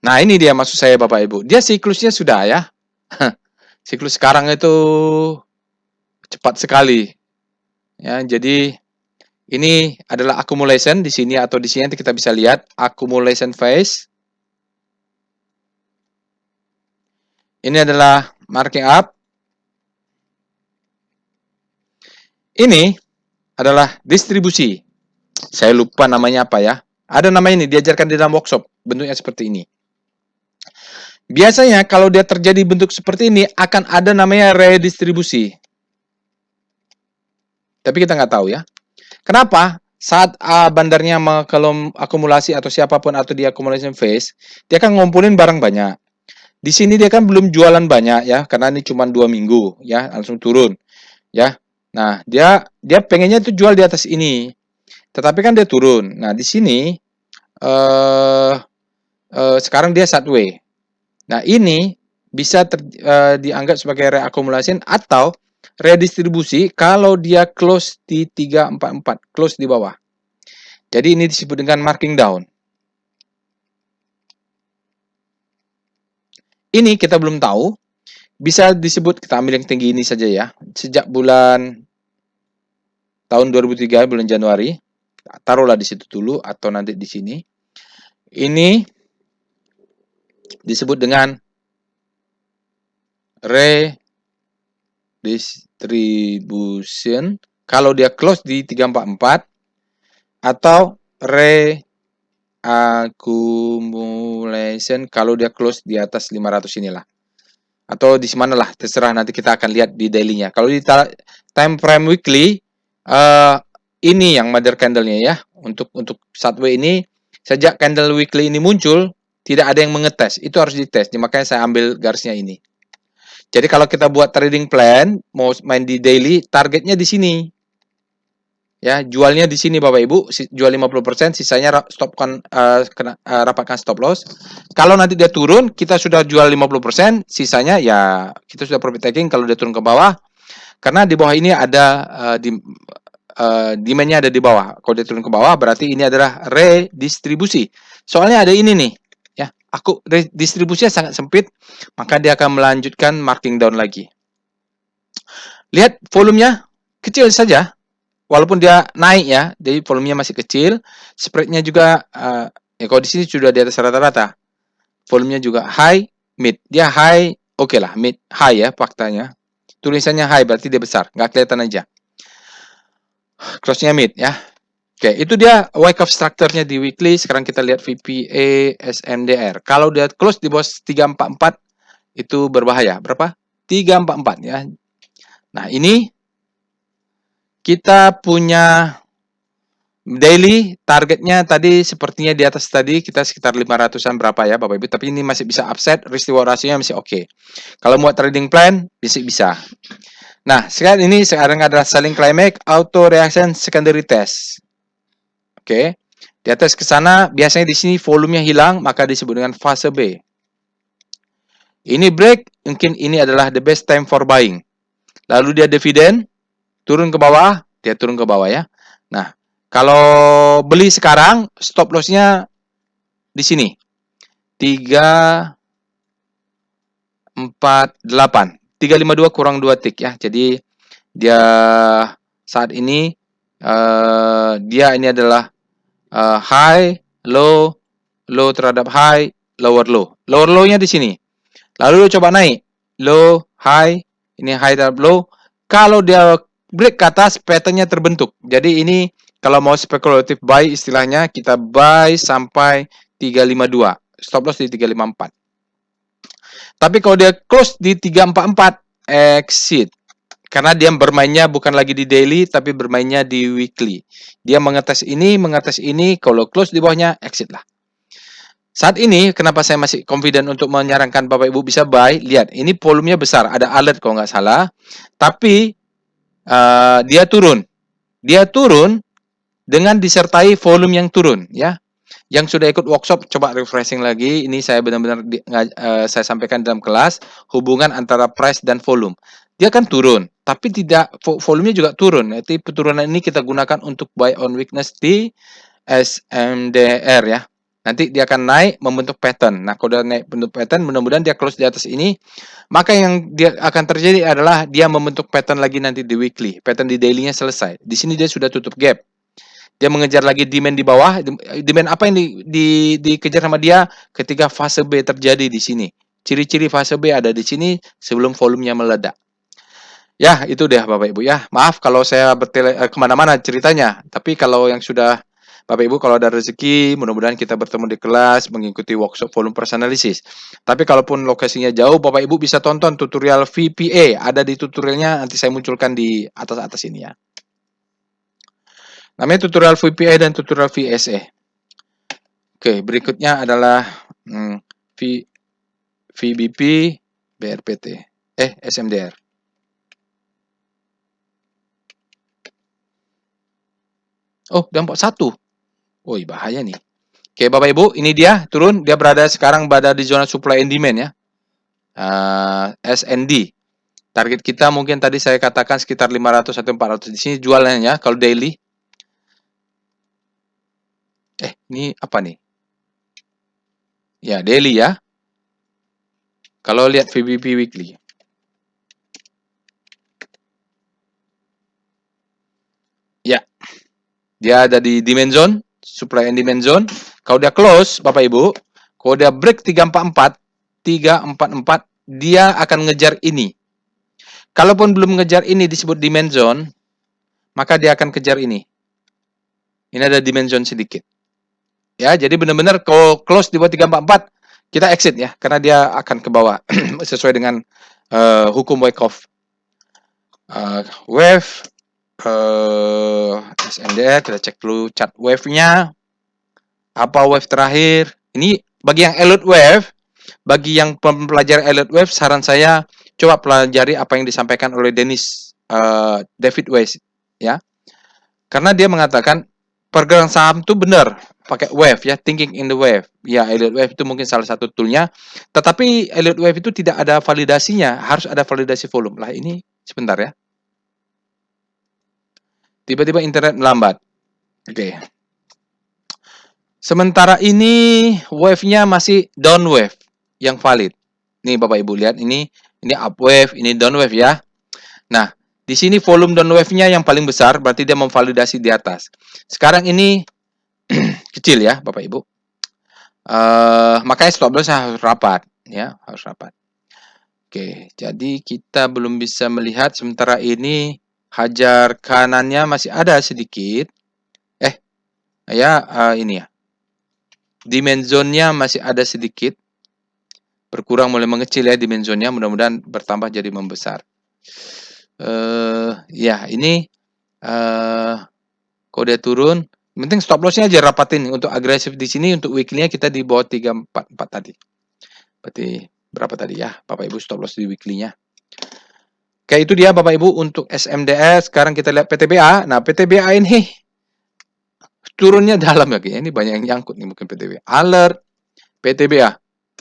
Nah, ini dia maksud saya Bapak Ibu. Dia siklusnya sudah ya. Siklus sekarang itu cepat sekali. Ya, jadi ini adalah accumulation di sini atau di sini nanti kita bisa lihat accumulation phase. Ini adalah marking up. Ini adalah distribusi. Saya lupa namanya apa ya. Ada namanya ini, diajarkan di dalam workshop. Bentuknya seperti ini. Biasanya kalau dia terjadi bentuk seperti ini, akan ada namanya redistribusi. Tapi kita nggak tahu ya. Kenapa? Saat bandarnya akumulasi atau siapapun atau di accumulation phase, dia akan ngumpulin barang banyak. Di sini dia kan belum jualan banyak ya, karena ini cuma 2 minggu ya, langsung turun ya. Nah, dia pengennya itu jual di atas ini. Tetapi kan dia turun. Nah, di sini sekarang dia sideway. Nah, ini bisa dianggap sebagai reakumulasi atau redistribusi kalau dia close di 344, close di bawah. Jadi ini disebut dengan marking down. Ini kita belum tahu, bisa disebut, kita ambil yang tinggi ini saja ya. Sejak bulan tahun 2003 bulan Januari, taruhlah di situ dulu atau nanti di sini. Ini disebut dengan redistribution kalau dia close di 344 atau reaccumulation kalau dia close di atas 500 inilah. Atau di mana lah, terserah, nanti kita akan lihat di daily-nya. Kalau di time frame weekly, ini yang mother candle-nya ya. Untuk sideway ini, sejak candle weekly ini muncul, tidak ada yang mengetes. Itu harus dites. Makanya saya ambil garisnya ini. Jadi kalau kita buat trading plan, mau main di daily, targetnya di sini. Ya, jualnya di sini Bapak Ibu, jual 50%, sisanya rapatkan stop loss. Kalau nanti dia turun, kita sudah jual 50%, sisanya ya kita sudah profit taking kalau dia turun ke bawah. Karena di bawah ini ada demand-nya ada di bawah. Kalau dia turun ke bawah berarti ini adalah redistribusi. Soalnya ada ini nih, ya. Distribusinya sangat sempit, maka dia akan melanjutkan marking down lagi. Lihat volumenya kecil saja. Walaupun dia naik ya, jadi volumenya masih kecil, spreadnya juga ya kalau di sini sudah di atas rata-rata. Volumenya juga high, mid. Dia high, oke lah, mid high ya faktanya. Tulisannya high berarti dia besar, nggak kelihatan aja. Close-nya mid ya. Oke, itu dia Wyckoff structure-nya di weekly. Sekarang kita lihat VPA SMDR. Kalau dia close di bawah 344 itu berbahaya. Berapa? 344 ya. Nah, ini kita punya daily targetnya tadi sepertinya di atas tadi kita sekitar 500-an berapa ya Bapak Ibu, tapi ini masih bisa upset, risk reward rasionya masih oke. Kalau buat trading plan bisa. Nah, sekarang adalah selling climax, auto reaction, secondary test. Oke. Di atas ke sana biasanya di sini volumenya hilang, maka disebut dengan fase B. Ini break, mungkin ini adalah the best time for buying. Lalu dia dividend, turun ke bawah, dia turun ke bawah ya. Nah, kalau beli sekarang, stop loss-nya di sini. 348. 352 kurang 2 tick ya. Jadi dia saat ini dia ini adalah high, low, low terhadap high, lower low. Lower low-nya di sini. Lalu coba naik. Low, high, ini high terhadap low. Kalau dia break ke atas, pattern-nya terbentuk. Jadi ini kalau mau speculative buy istilahnya kita buy sampai 352. Stop loss di 354. Tapi kalau dia close di 344, exit. Karena dia bermainnya bukan lagi di daily, tapi bermainnya di weekly. Dia mengetes ini, kalau close di bawahnya, exit lah. Saat ini, kenapa saya masih confident untuk menyarankan Bapak Ibu bisa buy? Lihat, ini volumenya besar, ada alert kalau nggak salah. Tapi, dia turun. Dia turun dengan disertai volume yang turun, ya. Yang sudah ikut workshop, coba refreshing lagi. Ini saya benar-benar saya sampaikan dalam kelas, hubungan antara price dan volume. Dia kan turun, tapi tidak volumenya juga turun. Jadi penurunan ini kita gunakan untuk buy on weakness di SMDR ya. Nanti dia akan naik membentuk pattern. Nah, kalau dia naik bentuk pattern, mudah-mudahan dia close di atas ini. Maka yang dia akan terjadi adalah dia membentuk pattern lagi nanti di weekly. Pattern di daily-nya selesai. Di sini dia sudah tutup gap. Dia mengejar lagi demand di bawah. Demand apa yang dikejar sama dia ketika fase B terjadi di sini. Ciri-ciri fase B ada di sini sebelum volumenya meledak. Ya, itu deh Bapak Ibu ya. Maaf kalau saya kemana-mana ceritanya. Tapi kalau yang sudah Bapak Ibu kalau ada rezeki, mudah-mudahan kita bertemu di kelas mengikuti workshop volume price analysis. Tapi kalaupun lokasinya jauh, Bapak Ibu bisa tonton tutorial VPA. Ada di tutorialnya, nanti saya munculkan di atas-atas ini ya. Namanya tutorial VPA dan tutorial VSA. Oke, berikutnya adalah VBP, BRPT, SMDR. Oh, dampak 1. Woi, bahaya nih. Oke, Bapak Ibu, ini dia turun. Dia sekarang berada di zona supply and demand ya. SND. Target kita mungkin tadi saya katakan sekitar 500 atau 400. Di sini jualannya ya, kalau daily. Ini apa nih? Ya, daily ya. Kalau lihat VBP weekly. Ya. Dia ada di demand zone, supply and demand zone. Kalau dia close, Bapak Ibu, kalau dia break 344, dia akan ngejar ini. Kalaupun belum ngejar ini disebut demand zone, maka dia akan kejar ini. Ini ada demand zone sedikit. Ya, jadi benar-benar kalau close di bawah 344, kita exit ya, karena dia akan ke bawah sesuai dengan hukum Wyckoff. Wave SMDR, kita cek dulu chart wave-nya. Apa wave terakhir? Ini bagi yang Elliott wave, bagi yang pempelajari Elliott wave, saran saya coba pelajari apa yang disampaikan oleh David Weiss ya. Karena dia mengatakan pergerakan saham itu benar pakai wave ya, thinking in the wave. Ya, Elliott wave itu mungkin salah satu toolnya. Tetapi Elliott wave itu tidak ada validasinya, harus ada validasi volume. Lah ini sebentar ya. Tiba-tiba internet melambat. Oke. Sementara ini wave-nya masih down wave yang valid. Nih Bapak Ibu lihat ini up wave, ini down wave ya. Nah, di sini volume down wave-nya yang paling besar, berarti dia memvalidasi di atas. Sekarang ini kecil ya Bapak Ibu. Makanya stop loss harus rapat ya, harus rapat. Oke, jadi kita belum bisa melihat sementara ini hajar kanannya masih ada sedikit. Ini ya. Demand zone-nya masih ada sedikit. Berkurang mulai mengecil ya demand zone-nya, mudah-mudahan bertambah jadi membesar. Ini kalau dia turun, penting stop loss-nya aja rapatin untuk agresif di sini, untuk weekly-nya kita di bawah 344 tadi. Berarti berapa tadi ya, Bapak Ibu stop loss di weekly-nya. Oke, itu dia Bapak Ibu untuk SMDR. Sekarang kita lihat PTBA. Nah, PTBA ini turunnya dalam ya, ini banyak yang nyangkut nih mungkin PTBA. Alert PTBA.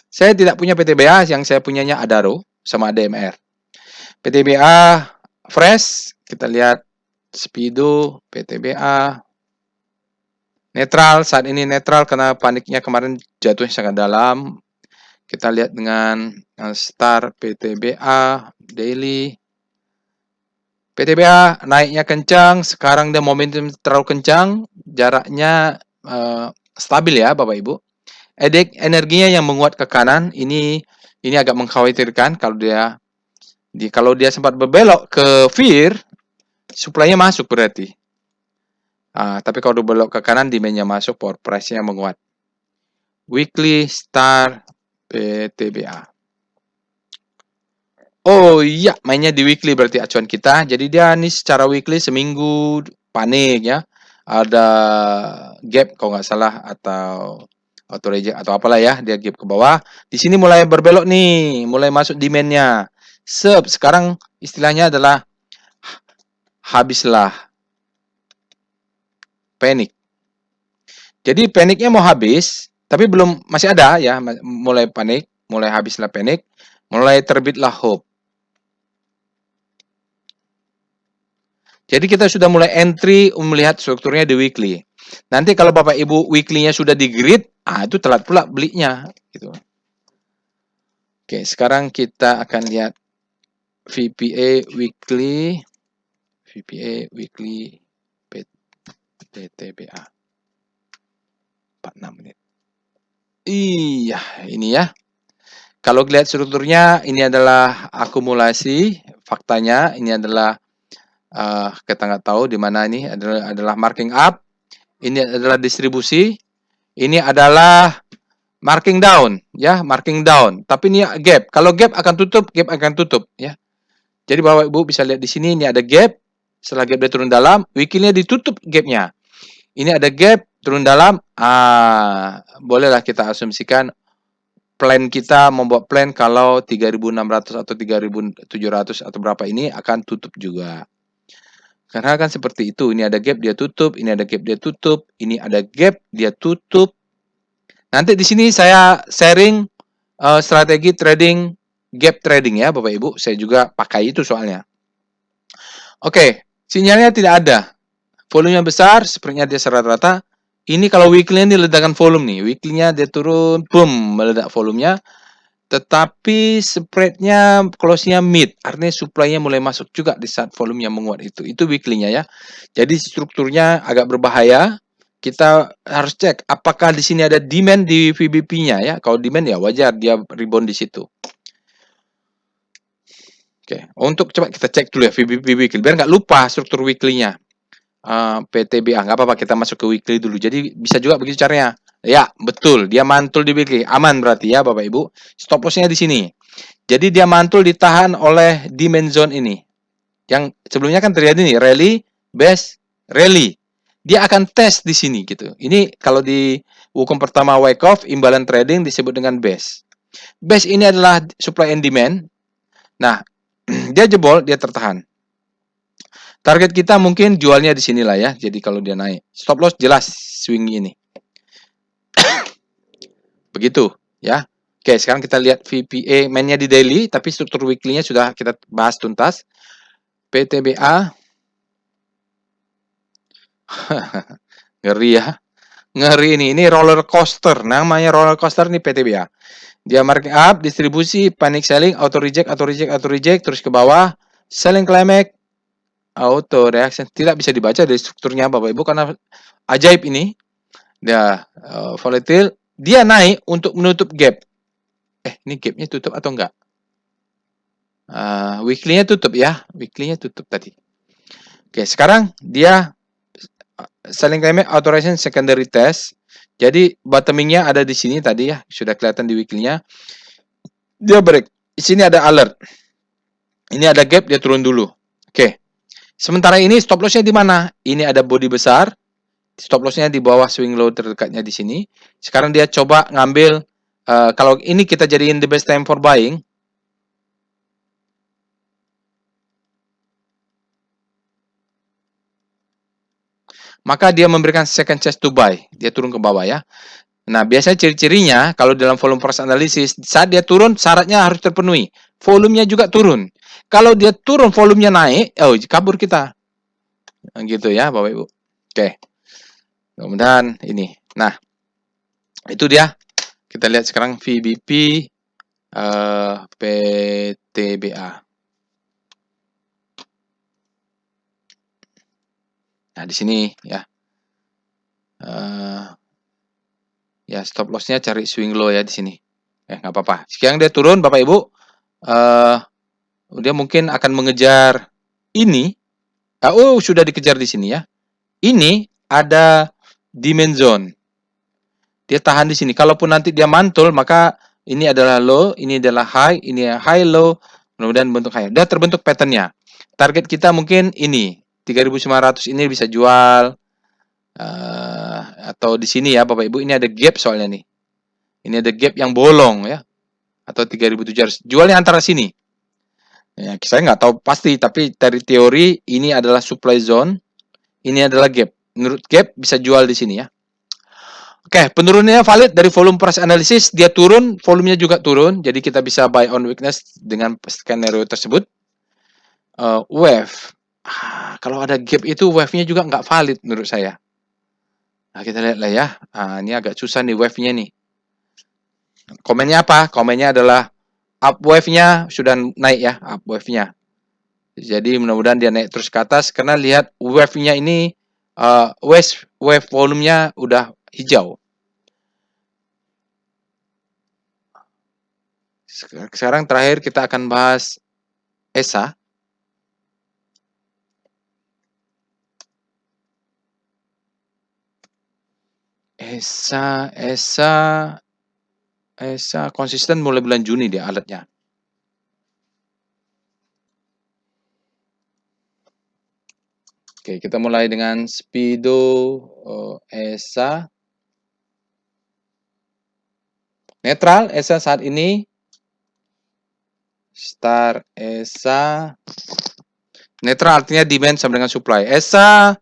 Saya tidak punya PTBA, yang saya punyanya Adaro sama ADMR. PTBA fresh, kita lihat Speedo, PTBA netral, saat ini netral karena paniknya kemarin jatuhnya sangat dalam. Kita lihat dengan Star PTBA daily. PTBA naiknya kencang, sekarang dia momentum terlalu kencang, jaraknya stabil ya Bapak Ibu. Energinya yang menguat ke kanan, ini agak mengkhawatirkan kalau dia sempat berbelok ke fear, supply-nya masuk berarti. Tapi kalau berbelok ke kanan, demand-nya masuk, power price-nya menguat. Weekly Star PTBA. Oh iya, mainnya di weekly berarti acuan kita. Jadi dia nih secara weekly seminggu panik ya. Ada gap kalau nggak salah atau auto reject atau apalah ya, dia gap ke bawah. Di sini mulai berbelok nih, mulai masuk demand-nya. Sekarang istilahnya adalah habislah panic. Jadi paniknya mau habis, tapi masih ada ya, mulai panik, mulai habislah panic, mulai terbitlah hope. Jadi kita sudah mulai entry melihat strukturnya di weekly. Nanti kalau Bapak Ibu weekly-nya sudah di grid, itu telat pula belinya gitu. Oke, sekarang kita akan lihat VPA weekly PTBA 46 menit. Iya, ini ya. Kalau lihat strukturnya, ini adalah akumulasi, faktanya ini adalah kita nggak tahu di mana ini adalah marking up, ini adalah distribusi, ini adalah marking down ya, marking down. Tapi ini gap. Kalau gap akan tutup ya. Jadi Bapak Ibu bisa lihat di sini ini ada gap. Setelah gap dia turun dalam, weekly-nya ditutup gapnya. Ini ada gap turun dalam. Bolehlah kita asumsikan plan kita membuat plan kalau 3.600 atau 3.700 atau berapa ini akan tutup juga. Karena kan seperti itu. Ini ada gap dia tutup, ini ada gap dia tutup, ini ada gap dia tutup. Nanti di sini saya sharing strategi trading, gap trading ya Bapak Ibu. Saya juga pakai itu soalnya. Oke, sinyalnya tidak ada. Volumenya besar, sepertinya dia rata-rata. Ini kalau weekly-nya ini ledakan volume nih. Weekly-nya dia turun, boom, meledak volumenya. Tetapi spread-nya close-nya mid. Artinya supply-nya mulai masuk juga di saat volumenya menguat itu. Itu weekly-nya ya. Jadi strukturnya agak berbahaya. Kita harus cek apakah di sini ada demand di VBP-nya ya. Kalau demand ya wajar dia rebound di situ. Oke, untuk coba kita cek dulu ya VBP weekly biar nggak lupa struktur weekly-nya. PTBA nggak apa-apa kita masuk ke weekly dulu. Jadi bisa juga begitu caranya. Ya, betul. Dia mantul di weekly. Aman berarti ya Bapak Ibu. Stop loss-nya di sini. Jadi dia mantul ditahan oleh demand zone ini. Yang sebelumnya kan terjadi nih rally, base, rally. Dia akan tes di sini gitu. Ini kalau di hukum pertama Wyckoff, imbalan trading disebut dengan base. Base ini adalah supply and demand. Nah, dia jebol, dia tertahan. Target kita mungkin jualnya di sinilah ya. Jadi kalau dia naik, stop loss jelas swing ini. Begitu ya. Oke, sekarang kita lihat VPA mainnya di daily, tapi struktur weekly-nya sudah kita bahas tuntas. PTBA. Ngeri ya. Ngeri ini roller coaster. Namanya roller coaster nih PTBA. Dia marking up, distribusi, panic selling, auto reject, terus ke bawah, selling climax, auto reaction. Tidak bisa dibaca dari strukturnya Bapak Ibu karena ajaib ini. Dia volatile, dia naik untuk menutup gap. Ini gapnya tutup atau enggak? Weekly-nya tutup ya, weekly-nya tutup tadi. Oke, sekarang dia selling climax, authorization secondary test. Jadi bottoming-nya ada di sini tadi ya, sudah kelihatan di weekly-nya. Dia break. Di sini ada alert. Ini ada gap, dia turun dulu. Oke. Sementara ini stop loss-nya di mana? Ini ada body besar. Stop loss-nya di bawah swing low terdekatnya di sini. Sekarang dia coba ngambil kalau ini kita jadiin the best time for buying. Maka dia memberikan second chance to buy. Dia turun ke bawah ya. Nah, biasanya ciri-cirinya kalau dalam volume price analysis, saat dia turun syaratnya harus terpenuhi. Volumenya juga turun. Kalau dia turun volumenya naik, kabur kita. Gitu ya, Bapak Ibu. Oke. Kemudian ini. Nah, itu dia. Kita lihat sekarang VBP PTBA. Nah, di sini ya. Ya stop loss-nya cari swing low ya di sini. Nggak apa-apa. Sekarang dia turun Bapak Ibu. eh Dia mungkin akan mengejar ini. Oh, sudah dikejar di sini ya. Ini ada demand zone. Dia tahan di sini. Kalaupun nanti dia mantul, maka ini adalah low, ini adalah high, ini high low, mudah-mudahan bentuk high. Dia terbentuk patternnya. Target kita mungkin ini 3.900 ini bisa jual atau di sini ya Bapak Ibu, ini ada gap soalnya nih. Ini ada gap yang bolong ya. Atau 3.700. Jualnya antara sini. Ya, saya nggak tahu pasti, tapi dari teori ini adalah supply zone, ini adalah gap. Menurut gap bisa jual di sini ya. Oke, penurunannya valid dari volume price analysis, dia turun, volumenya juga turun, jadi kita bisa buy on weakness dengan skenario tersebut. Wave, kalau ada gap itu wave-nya juga nggak valid menurut saya. Nah, kita lihat lah ya. Ini agak susah nih wave-nya nih. Komennya apa? Komennya adalah up wave-nya sudah naik ya, up wave-nya. Jadi mudah-mudahan dia naik terus ke atas karena lihat wave-nya ini wave volumenya udah hijau. Sekarang terakhir kita akan bahas ESA. ESA konsisten mulai bulan Juni dia alatnya. Oke, kita mulai dengan Speedo ESA. Netral ESA saat ini. Star ESA. Netral artinya demand sama dengan supply. ESA,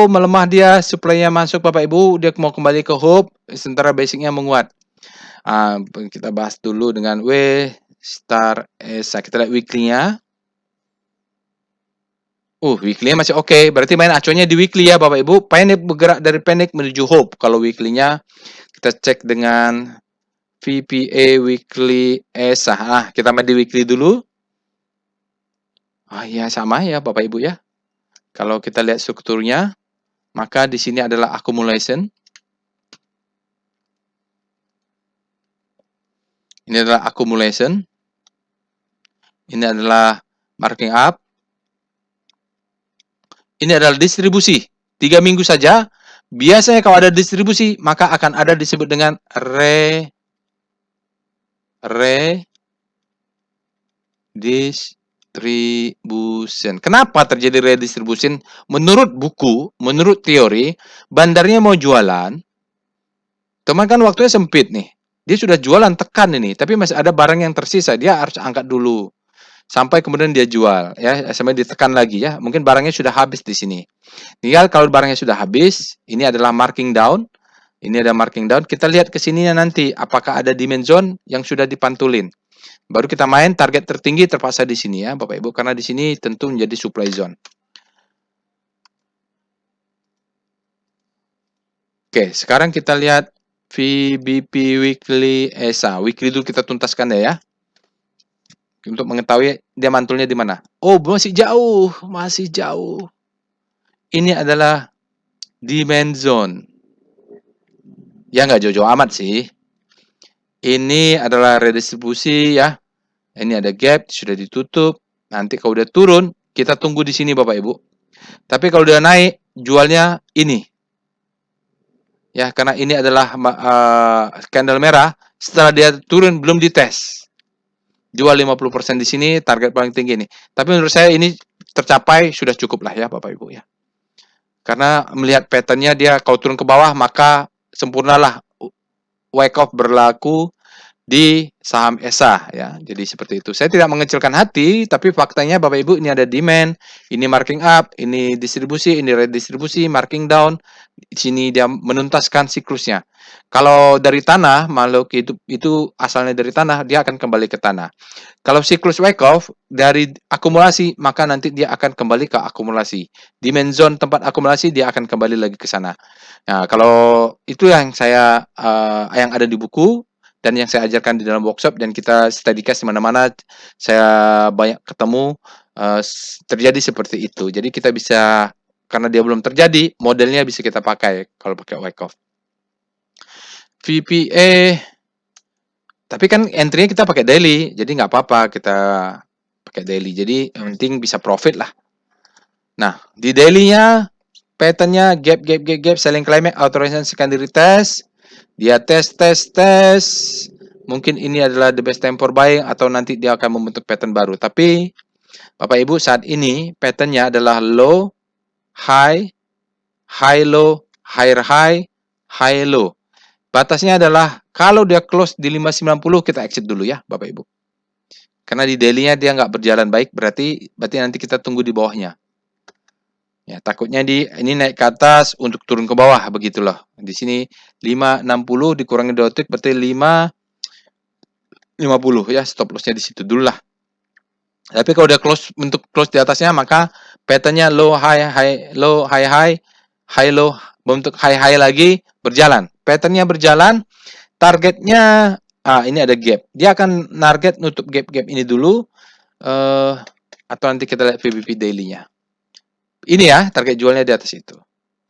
melemah dia, supply-nya masuk Bapak Ibu, dia mau kembali ke hope, sementara basic-nya menguat. Kita bahas dulu dengan Star ESA. Kita lihat weekly-nya. Weekly-nya masih oke. Berarti main acuannya di weekly ya Bapak Ibu. Panic bergerak dari panic menuju hope. Kalau weekly-nya kita cek dengan VPA weekly ESA. Kita main di weekly dulu. Ya sama ya Bapak Ibu ya. Kalau kita lihat strukturnya, maka di sini adalah accumulation. Ini adalah accumulation. Ini adalah marking up. Ini adalah distribusi. 3 minggu saja. Biasanya kalau ada distribusi, maka akan ada disebut dengan redistribution. Kenapa terjadi redistribution? Menurut buku, menurut teori, bandarnya mau jualan, teman kan waktunya sempit nih. Dia sudah jualan tekan ini, tapi masih ada barang yang tersisa, dia harus angkat dulu. Sampai kemudian dia jual ya, sampai ditekan lagi ya. Mungkin barangnya sudah habis di sini. Tinggal kalau barangnya sudah habis, ini adalah marking down. Ini ada marking down. Kita lihat ke sininya nanti apakah ada demand zone yang sudah dipantulin. Baru kita main target tertinggi terpaksa di sini ya, Bapak Ibu, karena di sini tentu menjadi supply zone. Oke, sekarang kita lihat VBP weekly ESA. Weekly dulu kita tuntaskan ya. Untuk mengetahui dia mantulnya di mana. Masih jauh, masih jauh. Ini adalah demand zone. Ya nggak jauh-jauh amat sih. Ini adalah redistribusi ya. Ini ada gap, sudah ditutup. Nanti kalau udah turun, kita tunggu di sini Bapak Ibu. Tapi kalau udah naik, jualnya ini. Ya, karena ini adalah candle merah. Setelah dia turun, belum dites. Jual 50% di sini, target paling tinggi ini. Tapi menurut saya ini tercapai, sudah cukup lah ya Bapak Ibu ya. Karena melihat patternnya dia kalau turun ke bawah, maka sempurnalah wake off berlaku di saham ESA ya. Jadi seperti itu. Saya tidak mengecilkan hati, tapi faktanya Bapak Ibu ini ada demand, ini marking up, ini distribusi, ini redistribusi, marking down. Di sini dia menuntaskan siklusnya. Kalau dari tanah, makhluk hidup itu asalnya dari tanah, dia akan kembali ke tanah. Kalau siklus wake off dari akumulasi, maka nanti dia akan kembali ke akumulasi. Demand zone tempat akumulasi dia akan kembali lagi ke sana. Nah, kalau itu yang saya yang ada di buku. dan yang saya ajarkan di dalam workshop dan kita study case di mana-mana saya banyak ketemu terjadi seperti itu. Jadi kita bisa karena dia belum terjadi, modelnya bisa kita pakai kalau pakai Wyckoff. VPA tapi kan entry-nya kita pakai daily, jadi nggak apa-apa kita pakai daily. Jadi yang penting bisa profit lah. Nah, di daily-nya pattern-nya gap, selling climax, authorization secondary test. Dia tes. Mungkin ini adalah the best time for buying atau nanti dia akan membentuk pattern baru. Tapi Bapak Ibu saat ini pattern-nya adalah low, high, high low, higher high, high low. Batasnya adalah kalau dia close di 590 kita exit dulu ya Bapak Ibu. Karena di daily-nya dia nggak berjalan baik, berarti nanti kita tunggu di bawahnya. Ya, takutnya ini naik ke atas untuk turun ke bawah begitulah. Di sini 560 dikurangi 2 detik berarti 550 ya, stop loss-nya di situ dulu lah. Tapi kalau udah bentuk close di atasnya maka pattern-nya low high low high low bentuk high lagi berjalan. Pattern-nya berjalan, targetnya ini ada gap. Dia akan target nutup gap ini dulu atau nanti kita lihat VBP daily-nya. Ini ya target jualnya di atas itu.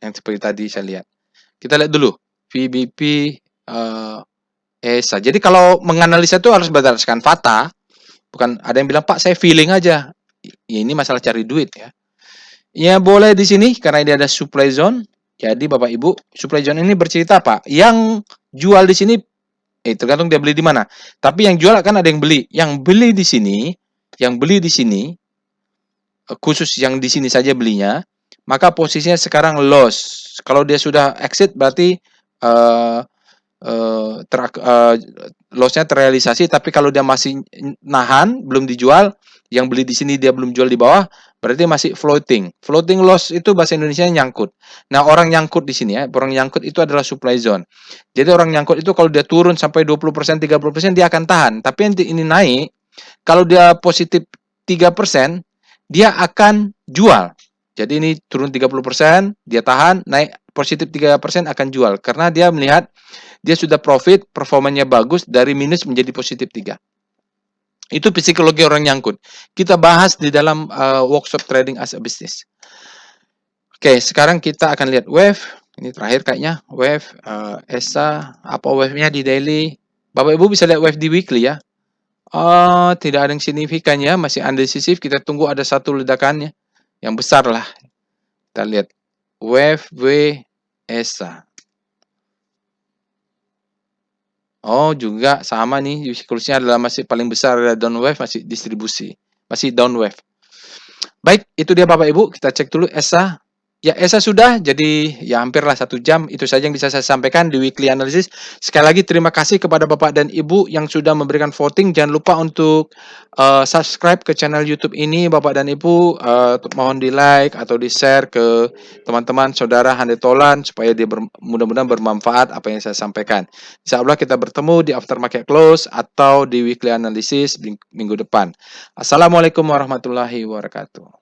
Yang seperti tadi saya lihat. Kita lihat dulu VBP ESA. Jadi kalau menganalisa itu harus berdasarkan fakta. Bukan ada yang bilang, Pak saya feeling aja. Ya, ini masalah cari duit ya. Ya boleh di sini karena ini ada supply zone. Jadi Bapak Ibu, supply zone ini bercerita apa? Yang jual di sini tergantung dia beli di mana. Tapi yang jual kan ada yang beli. Yang beli di sini, khusus yang di sini saja belinya, maka posisinya sekarang loss. Kalau dia sudah exit berarti loss-nya terrealisasi, tapi kalau dia masih nahan, belum dijual, yang beli di sini dia belum jual di bawah, berarti masih floating. Floating loss itu bahasa Indonesia nyangkut. Nah, orang nyangkut di sini ya, orang nyangkut itu adalah supply zone. Jadi orang nyangkut itu kalau dia turun sampai 20%, 30% dia akan tahan. Tapi nanti ini naik, kalau dia positif 3%, dia akan jual. Jadi ini turun 30%, dia tahan, naik positif 3% akan jual. Karena dia melihat dia sudah profit, performanya bagus, dari minus menjadi positif 3. Itu psikologi orang nyangkut. Kita bahas di dalam workshop trading as a business. Oke, sekarang kita akan lihat wave. Ini terakhir kayaknya. Wave, ESA, apa wave-nya di daily. Bapak Ibu bisa lihat wave di weekly ya. Tidak ada yang signifikan ya, masih undecisif. Kita tunggu ada satu ledakannya. Yang besar lah. Kita lihat. Wave, W, ESA. Oh, juga sama nih, siklusnya adalah masih paling besar adalah down wave, masih distribusi, masih down wave. Baik, itu dia Bapak Ibu, kita cek dulu ESA. Ya, ESA sudah, jadi ya hampirlah 1 jam. Itu saja yang bisa saya sampaikan di weekly analysis. Sekali lagi terima kasih kepada Bapak dan Ibu yang sudah memberikan voting. Jangan lupa untuk subscribe ke channel YouTube ini Bapak dan Ibu. Mohon di like atau di share ke teman-teman, saudara Handetolan supaya dia mudah-mudahan bermanfaat apa yang saya sampaikan. Insyaallah kita bertemu di after market close atau di weekly analysis minggu depan. Assalamualaikum warahmatullahi wabarakatuh.